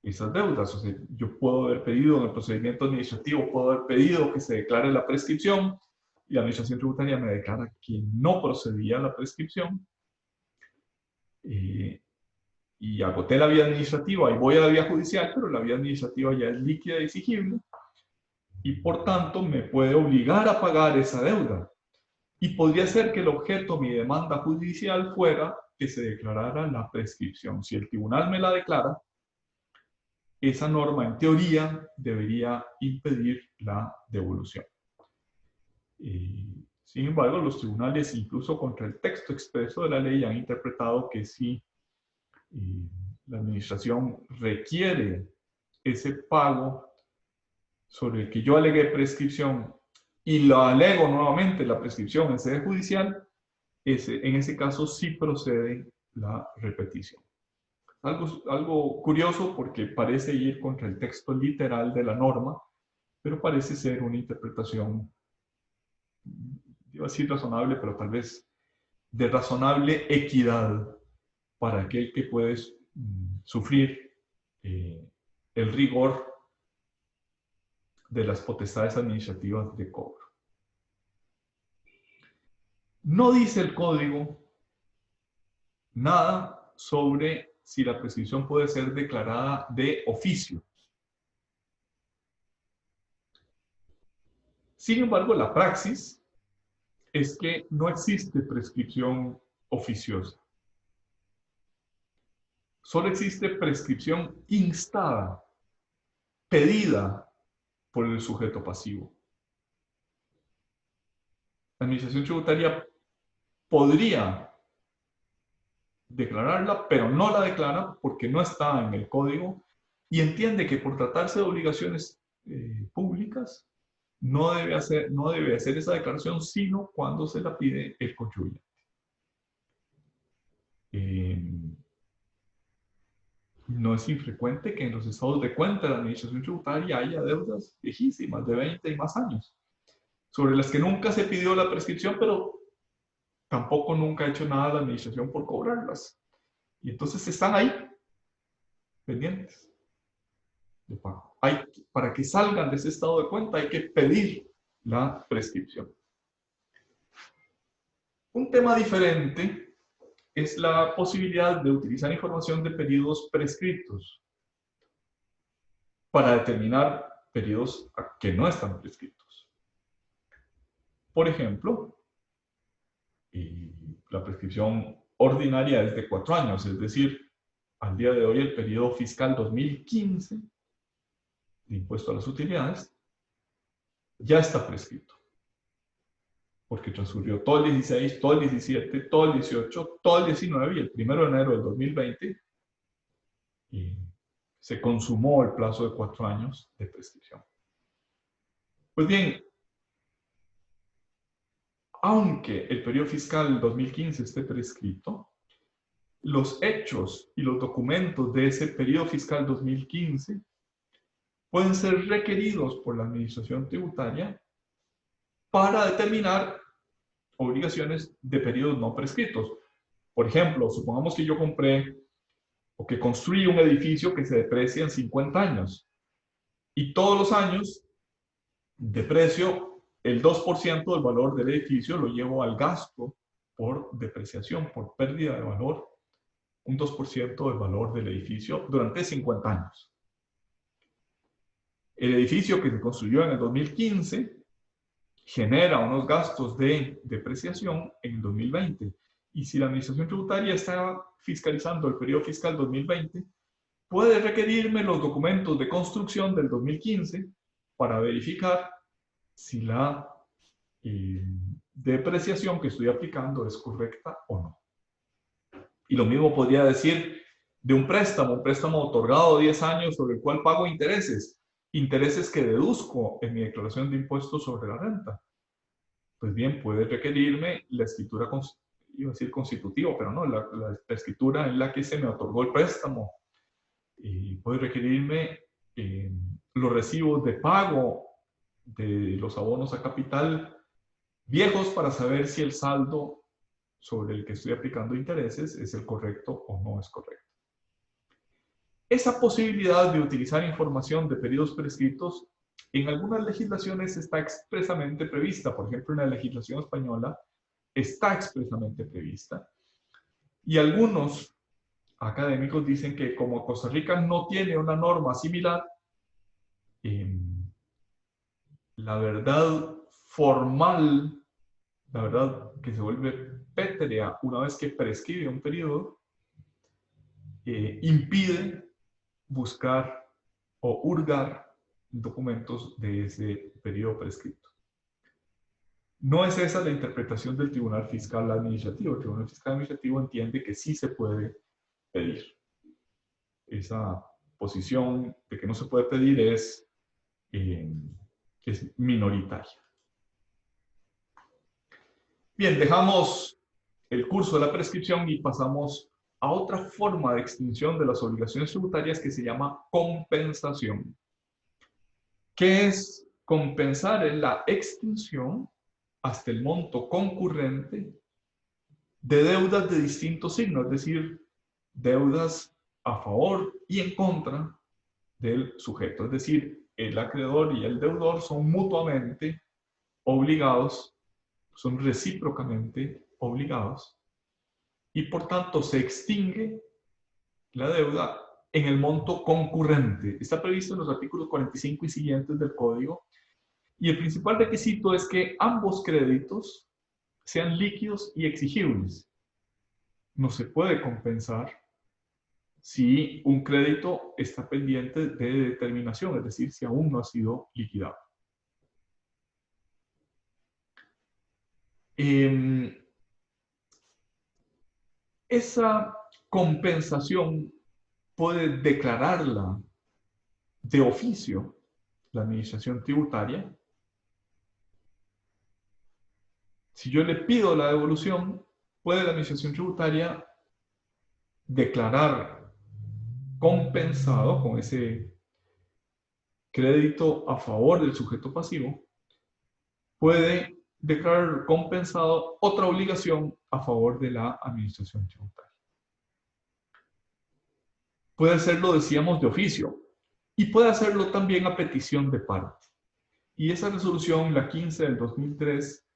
deudas. O sea, yo puedo haber pedido en el procedimiento administrativo, puedo haber pedido que se declare la prescripción y la administración tributaria me declara que no procedía a la prescripción. Y agoté la vía administrativa y voy a la vía judicial, pero la vía administrativa ya es líquida y exigible y por tanto me puede obligar a pagar esa deuda. Y podría ser que el objeto de mi demanda judicial fuera que se declarara la prescripción. Si el tribunal me la declara, esa norma en teoría debería impedir la devolución. Sin embargo, los tribunales, incluso contra el texto expreso de la ley, han interpretado que si la administración requiere ese pago sobre el que yo alegué prescripción y lo alego nuevamente la prescripción en sede judicial, en ese caso sí procede la repetición. Algo curioso porque parece ir contra el texto literal de la norma, pero parece ser una interpretación, iba a decir razonable, pero tal vez de razonable equidad para aquel que puede sufrir el rigor de las potestades administrativas de cobro. No dice el código nada sobre si la prescripción puede ser declarada de oficio. Sin embargo, la praxis es que no existe prescripción oficiosa. Solo existe prescripción instada, pedida por el sujeto pasivo. La administración tributaria podría declararla, pero no la declara porque no está en el código y entiende que por tratarse de obligaciones públicas no debe hacer esa declaración sino cuando se la pide el contribuyente. No es infrecuente que en los estados de cuenta de la administración tributaria haya deudas viejísimas de 20 y más años, sobre las que nunca se pidió la prescripción, pero tampoco nunca ha hecho nada la administración por cobrarlas. Y entonces están ahí, pendientes de pago. Para que salgan de ese estado de cuenta hay que pedir la prescripción. Un tema diferente es la posibilidad de utilizar información de periodos prescritos para determinar periodos que no están prescritos. Por ejemplo, la prescripción ordinaria es de 4 años, es decir, al día de hoy el periodo fiscal 2015 de impuesto a las utilidades ya está prescrito. Porque transcurrió todo el 16, todo el 17, todo el 18, todo el 19 y el 1 de enero del 2020 y se consumó el plazo de 4 años de prescripción. Pues bien, aunque el periodo fiscal 2015 esté prescrito, los hechos y los documentos de ese periodo fiscal 2015 pueden ser requeridos por la administración tributaria para determinar obligaciones de periodos no prescritos. Por ejemplo, supongamos que yo compré o que construí un edificio que se deprecia en 50 años y todos los años deprecio el 2% del valor del edificio, lo llevo al gasto por depreciación, por pérdida de valor, un 2% del valor del edificio durante 50 años. El edificio que se construyó en el 2015 genera unos gastos de depreciación en el 2020. Y si la Administración Tributaria está fiscalizando el periodo fiscal 2020, puede requerirme los documentos de construcción del 2015 para verificar si la depreciación que estoy aplicando es correcta o no. Y lo mismo podría decir de un préstamo otorgado 10 años sobre el cual pago intereses que deduzco en mi declaración de impuestos sobre la renta. Pues bien, puede requerirme la escritura, iba a decir constitutiva, pero no, la escritura en la que se me otorgó el préstamo. Puede requerirme los recibos de pago de los abonos a capital viejos para saber si el saldo sobre el que estoy aplicando intereses es el correcto o no es correcto. Esa posibilidad de utilizar información de periodos prescritos en algunas legislaciones está expresamente prevista. Por ejemplo, en la legislación española está expresamente prevista. Y algunos académicos dicen que como Costa Rica no tiene una norma similar, la verdad formal, la verdad que se vuelve pétrea una vez que prescribe un periodo, impide buscar o hurgar documentos de ese periodo prescrito. No es esa la interpretación del Tribunal Fiscal Administrativo. El Tribunal Fiscal Administrativo entiende que sí se puede pedir. Esa posición de que no se puede pedir es minoritaria. Bien, dejamos el curso de la prescripción y pasamos a otra forma de extinción de las obligaciones tributarias que se llama compensación. ¿Qué es compensar? Es la extinción hasta el monto concurrente de deudas de distintos signos, es decir, deudas a favor y en contra del sujeto. Es decir, el acreedor y el deudor son mutuamente obligados, son recíprocamente obligados, y por tanto se extingue la deuda en el monto concurrente. Está previsto en los artículos 45 y siguientes del Código, y el principal requisito es que ambos créditos sean líquidos y exigibles. No se puede compensar si un crédito está pendiente de determinación, es decir, si aún no ha sido liquidado. Esa compensación puede declararla de oficio la Administración Tributaria. Si yo le pido la devolución, puede la Administración Tributaria declarar compensado con ese crédito a favor del sujeto pasivo, puede declarar compensado otra obligación a favor de la Administración Tributaria. Puede hacerlo, decíamos, de oficio, y puede hacerlo también a petición de parte. Y esa resolución, la 15 del 2003,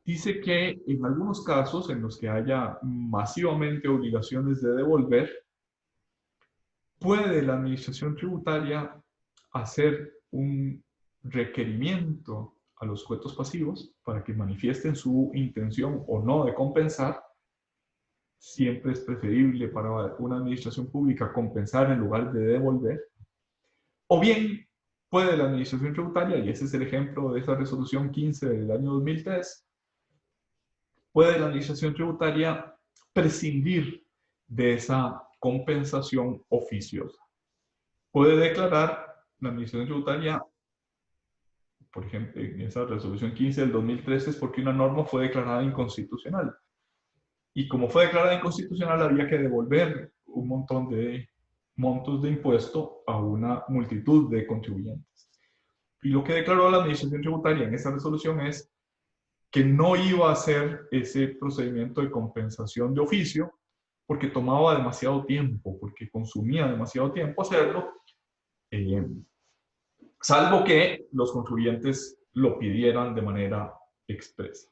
dice que en algunos casos en los que haya masivamente obligaciones de devolver, puede la Administración Tributaria hacer un requerimiento a los sujetos pasivos para que manifiesten su intención o no de compensar. Siempre es preferible para una administración pública compensar en lugar de devolver. O bien puede la Administración Tributaria, y ese es el ejemplo de esa resolución 15 del año 2003, puede la Administración Tributaria prescindir de esa compensación oficiosa. Puede declarar la Administración Tributaria, por ejemplo, en esa resolución 15 del 2013 es porque una norma fue declarada inconstitucional. Y como fue declarada inconstitucional, había que devolver un montón de montos de impuesto a una multitud de contribuyentes. Y lo que declaró la Administración Tributaria en esa resolución es que no iba a hacer ese procedimiento de compensación de oficio, porque tomaba demasiado tiempo, porque consumía demasiado tiempo hacerlo, salvo que los contribuyentes lo pidieran de manera expresa.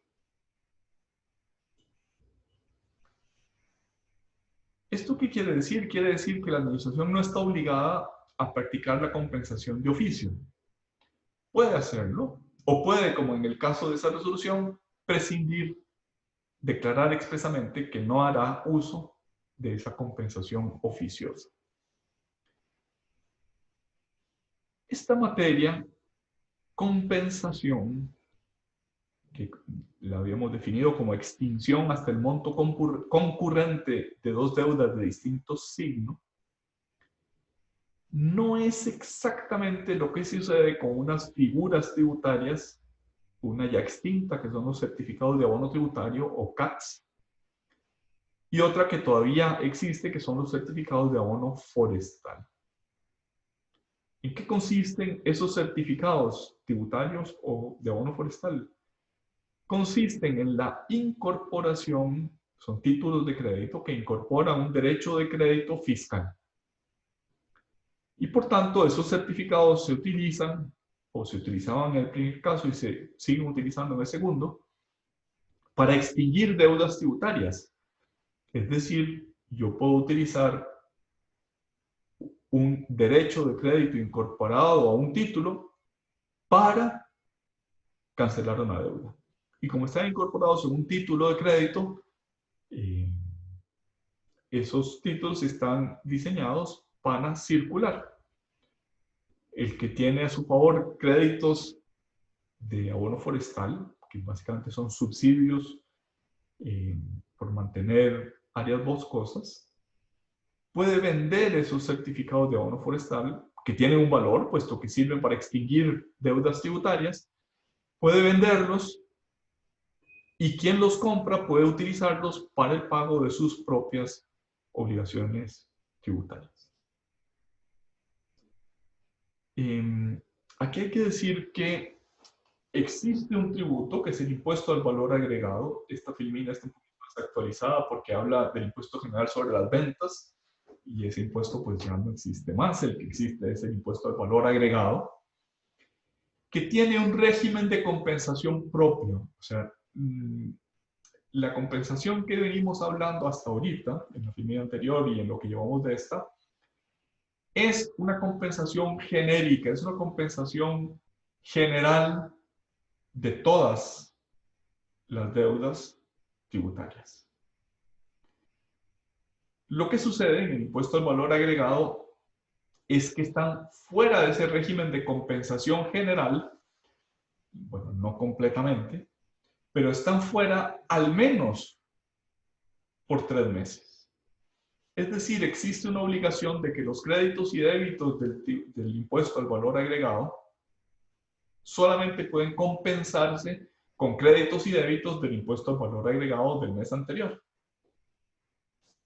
¿Esto qué quiere decir? Quiere decir que la administración no está obligada a practicar la compensación de oficio. Puede hacerlo, o puede, como en el caso de esa resolución, prescindir, declarar expresamente que no hará uso de esa compensación oficiosa. Esta materia, compensación, que la habíamos definido como extinción hasta el monto concurrente de dos deudas de distintos signos, no es exactamente lo que sucede con unas figuras tributarias, una ya extinta, que son los certificados de abono tributario o CATS, y otra que todavía existe, que son los certificados de abono forestal. ¿En qué consisten esos certificados tributarios o de abono forestal? Consisten en la incorporación, son títulos de crédito que incorporan un derecho de crédito fiscal. Y por tanto, esos certificados se utilizan, o se utilizaban en el primer caso y se siguen utilizando en el segundo, para extinguir deudas tributarias. Es decir, yo puedo utilizar un derecho de crédito incorporado a un título para cancelar una deuda. Y como están incorporados en un título de crédito, esos títulos están diseñados para circular. El que tiene a su favor créditos de abono forestal, que básicamente son subsidios por mantener áreas boscosas, puede vender esos certificados de abono forestal, que tienen un valor, puesto que sirven para extinguir deudas tributarias, puede venderlos y quien los compra puede utilizarlos para el pago de sus propias obligaciones tributarias. Aquí hay que decir que existe un tributo que es el impuesto al valor agregado. Esta filmina está un poquito más actualizada porque habla del impuesto general sobre las ventas y ese impuesto pues ya no existe más. El que existe es el impuesto al valor agregado, que tiene un régimen de compensación propio. O sea, la compensación que venimos hablando hasta ahorita, en la filmina anterior y en lo que llevamos de esta, es una compensación genérica, es una compensación general de todas las deudas tributarias. Lo que sucede en el impuesto al valor agregado es que están fuera de ese régimen de compensación general, bueno, no completamente, pero están fuera al menos por 3 meses. Es decir, existe una obligación de que los créditos y débitos del impuesto al valor agregado solamente pueden compensarse con créditos y débitos del impuesto al valor agregado del mes anterior.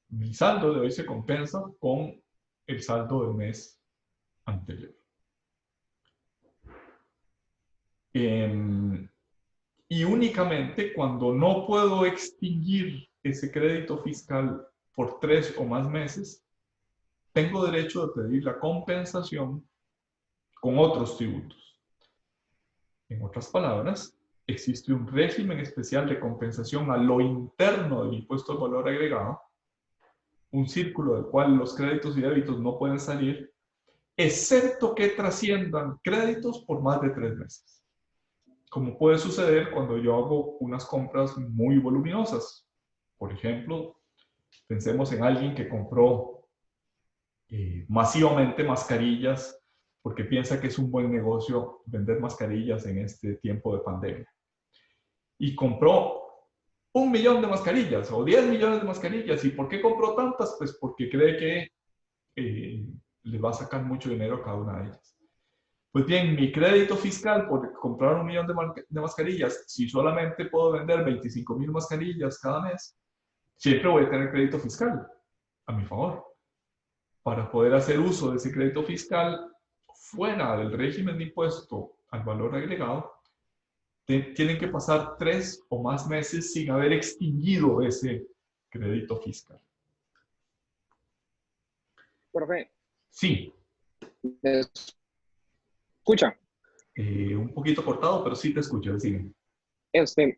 Mi saldo de hoy se compensa con el saldo del mes anterior. Y únicamente cuando no puedo extinguir ese crédito fiscal por 3 o más meses, tengo derecho de pedir la compensación con otros tributos. En otras palabras, existe un régimen especial de compensación a lo interno del impuesto al valor agregado, un círculo del cual los créditos y débitos no pueden salir, excepto que trasciendan créditos por más de 3 meses. Como puede suceder cuando yo hago unas compras muy voluminosas. Por ejemplo, pensemos en alguien que compró masivamente mascarillas porque piensa que es un buen negocio vender mascarillas en este tiempo de pandemia. Y compró 1 millón de mascarillas o 10 millones de mascarillas. ¿Y por qué compró tantas? Pues porque cree que le va a sacar mucho dinero a cada una de ellas. Pues bien, mi crédito fiscal por comprar 1 millón de mascarillas, si solamente puedo vender 25,000 mascarillas cada mes, siempre voy a tener crédito fiscal a mi favor. Para poder hacer uso de ese crédito fiscal fuera del régimen de impuesto al valor agregado, tienen que pasar 3 o más meses sin haber extinguido ese crédito fiscal. Profe, Sí, ¿me escucha? un poquito cortado, pero sí te escucho, decime.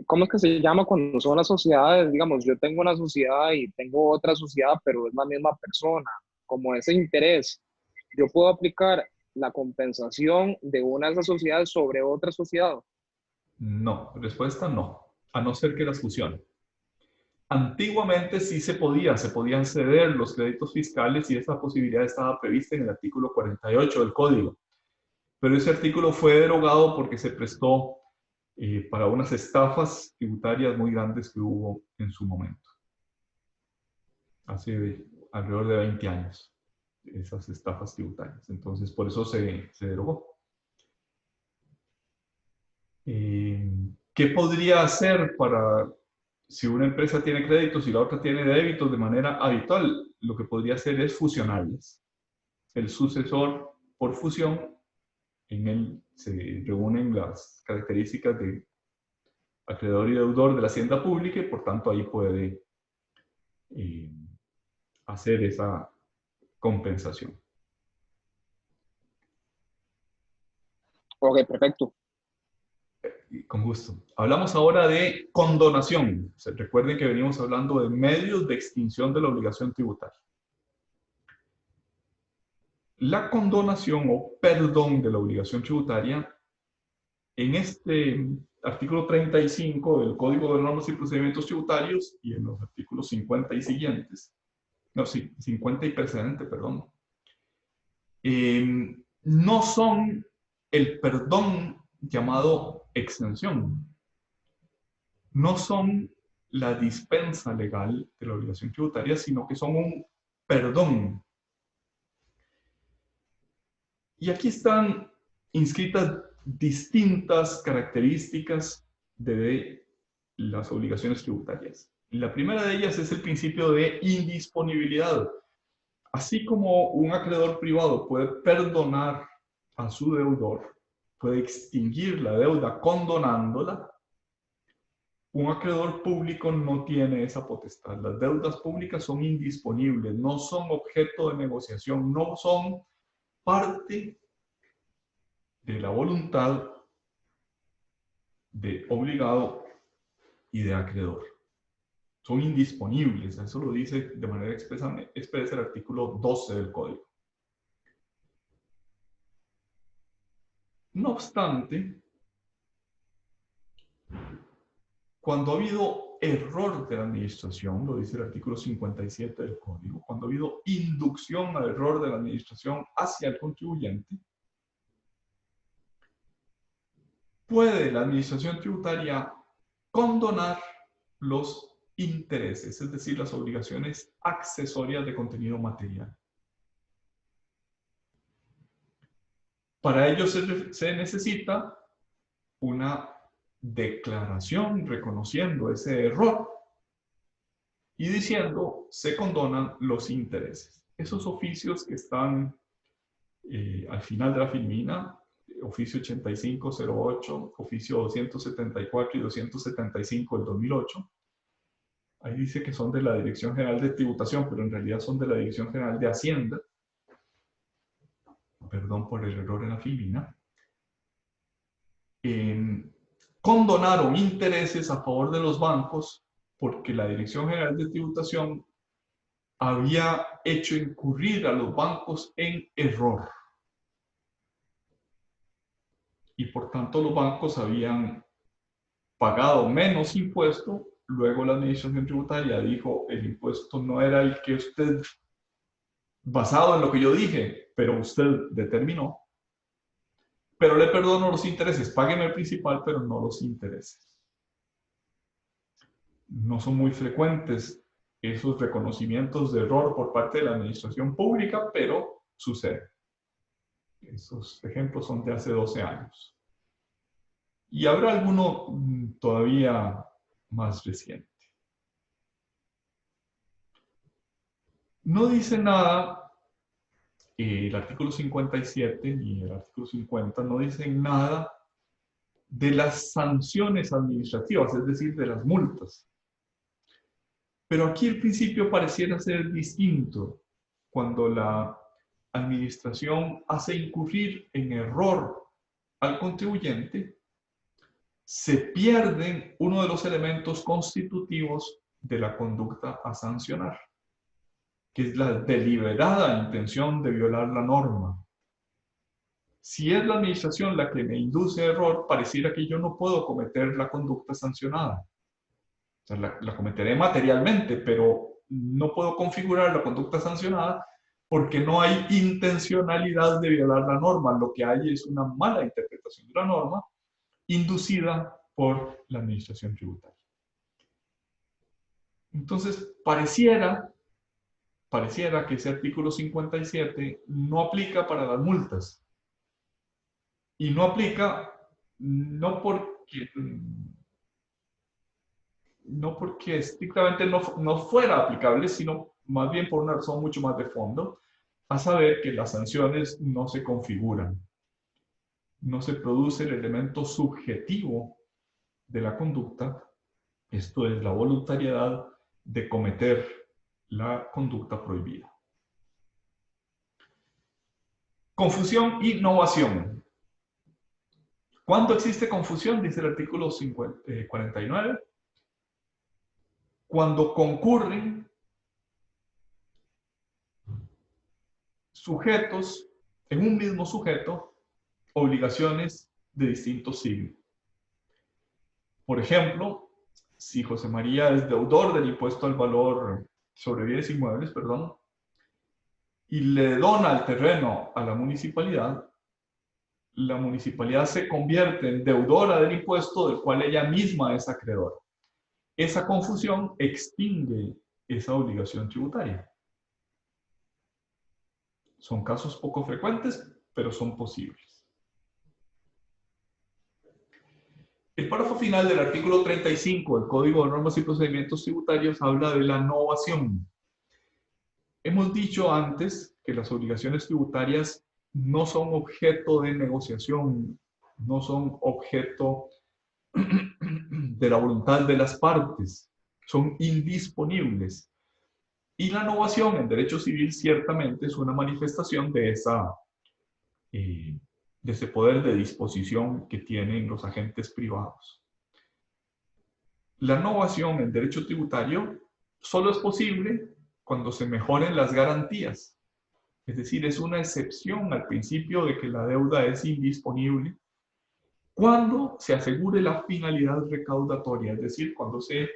¿Cómo es que se llama cuando son las sociedades? Digamos, yo tengo una sociedad y tengo otra sociedad, pero es la misma persona, como ese interés. Yo puedo aplicar la compensación de una de esas sociedades sobre otra sociedad. No, respuesta no, a no ser que las fusionen. Antiguamente sí se podían ceder los créditos fiscales y esa posibilidad estaba prevista en el artículo 48 del Código. Pero ese artículo fue derogado porque se prestó para unas estafas tributarias muy grandes que hubo en su momento, hace alrededor de 20 años, esas estafas tributarias. Entonces, por eso se derogó. ¿Qué podría hacer para, si una empresa tiene créditos y la otra tiene débitos de manera habitual? Lo que podría hacer es fusionarlas. El sucesor por fusión, en él se reúnen las características de acreedor y deudor de la hacienda pública y por tanto ahí puede hacer esa compensación. Ok, perfecto. Con gusto. Hablamos ahora de condonación. Recuerden que venimos hablando de medios de extinción de la obligación tributaria. La condonación o perdón de la obligación tributaria, en este artículo 35 del Código de Normas y Procedimientos Tributarios y en los artículos 50 y siguientes, no, sí, 50 y precedente, perdón, no son el perdón llamado exención, no son la dispensa legal de la obligación tributaria, sino que son un perdón. Y aquí están inscritas distintas características de las obligaciones tributarias. La primera de ellas es el principio de indisponibilidad. Así como un acreedor privado puede perdonar a su deudor, puede extinguir la deuda condonándola, un acreedor público no tiene esa potestad. Las deudas públicas son indisponibles, no son objeto de negociación, no son parte de la voluntad de obligado y de acreedor. Son indisponibles, eso lo dice de manera expresa el artículo 12 del Código. No obstante, cuando ha habido error de la administración, lo dice el artículo 57 del Código, cuando ha habido inducción al error de la administración hacia el contribuyente, puede la administración tributaria condonar los intereses, es decir, las obligaciones accesorias de contenido material. Para ello se necesita una declaración reconociendo ese error y diciendo se condonan los intereses. Esos oficios que están al final de la filmina, oficio 8508, oficio 274 y 275 del 2008, ahí dice que son de la Dirección General de Tributación, pero en realidad son de la Dirección General de Hacienda. Perdón por el error en la filmina. Condonaron intereses a favor de los bancos porque la Dirección General de Tributación había hecho incurrir a los bancos en error. Y por tanto los bancos habían pagado menos impuesto. Luego la administración tributaria dijo, el impuesto no era el que usted, basado en lo que yo dije, pero usted determinó. Pero le perdono los intereses, págueme el principal, pero no los intereses. No son muy frecuentes esos reconocimientos de error por parte de la administración pública, pero sucede. Esos ejemplos son de hace 12 años. Y habrá alguno todavía más reciente. No dice nada, el artículo 57 ni el artículo 50 no dicen nada de las sanciones administrativas, es decir, de las multas. Pero aquí el principio pareciera ser distinto. Cuando la administración hace incurrir en error al contribuyente, se pierden uno de los elementos constitutivos de la conducta a sancionar, que es la deliberada intención de violar la norma. Si es la administración la que me induce a error, pareciera que yo no puedo cometer la conducta sancionada. O sea, la cometeré materialmente, pero no puedo configurar la conducta sancionada porque no hay intencionalidad de violar la norma. Lo que hay es una mala interpretación de la norma inducida por la administración tributaria. Entonces, pareciera que ese artículo 57 no aplica para las multas. Y no aplica no porque estrictamente no fuera aplicable, sino más bien por una razón mucho más de fondo, a saber que las sanciones no se configuran. No se produce el elemento subjetivo de la conducta, esto es la voluntariedad de cometer la conducta prohibida. Confusión y novación. ¿Cuándo existe confusión? Dice el artículo 49. Cuando concurren sujetos, en un mismo sujeto, obligaciones de distinto signo. Por ejemplo, si José María es deudor del impuesto al valor sobre bienes inmuebles, y le dona el terreno a la municipalidad se convierte en deudora del impuesto del cual ella misma es acreedora. Esa confusión extingue esa obligación tributaria. Son casos poco frecuentes, pero son posibles. El párrafo final del artículo 35 del Código de Normas y Procedimientos Tributarios habla de la novación. Hemos dicho antes que las obligaciones tributarias no son objeto de negociación, no son objeto de la voluntad de las partes, son indisponibles. Y la novación en derecho civil ciertamente es una manifestación de ese poder de disposición que tienen los agentes privados. La novación en derecho tributario solo es posible cuando se mejoren las garantías. Es decir, es una excepción al principio de que la deuda es indisponible cuando se asegure la finalidad recaudatoria, es decir, cuando se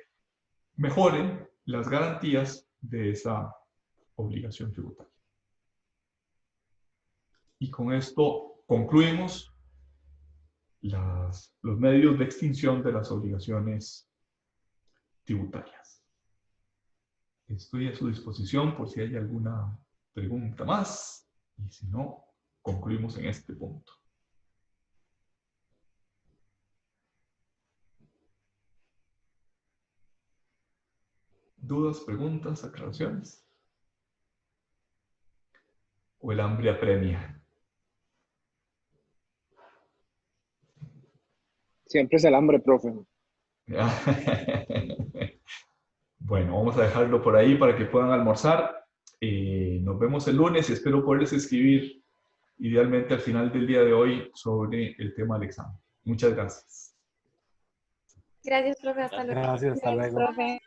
mejoren las garantías de esa obligación tributaria. Y con esto concluimos los medios de extinción de las obligaciones tributarias. Estoy a su disposición por si hay alguna pregunta más, y si no, concluimos en este punto. ¿Dudas, preguntas, aclaraciones? ¿O el hambre apremia? Siempre es el hambre, profe. Bueno, vamos a dejarlo por ahí para que puedan almorzar. Nos vemos el lunes y espero poderles escribir idealmente al final del día de hoy sobre el tema del examen. Muchas gracias. Gracias, profe. Hasta luego. Gracias, hasta luego. Profe.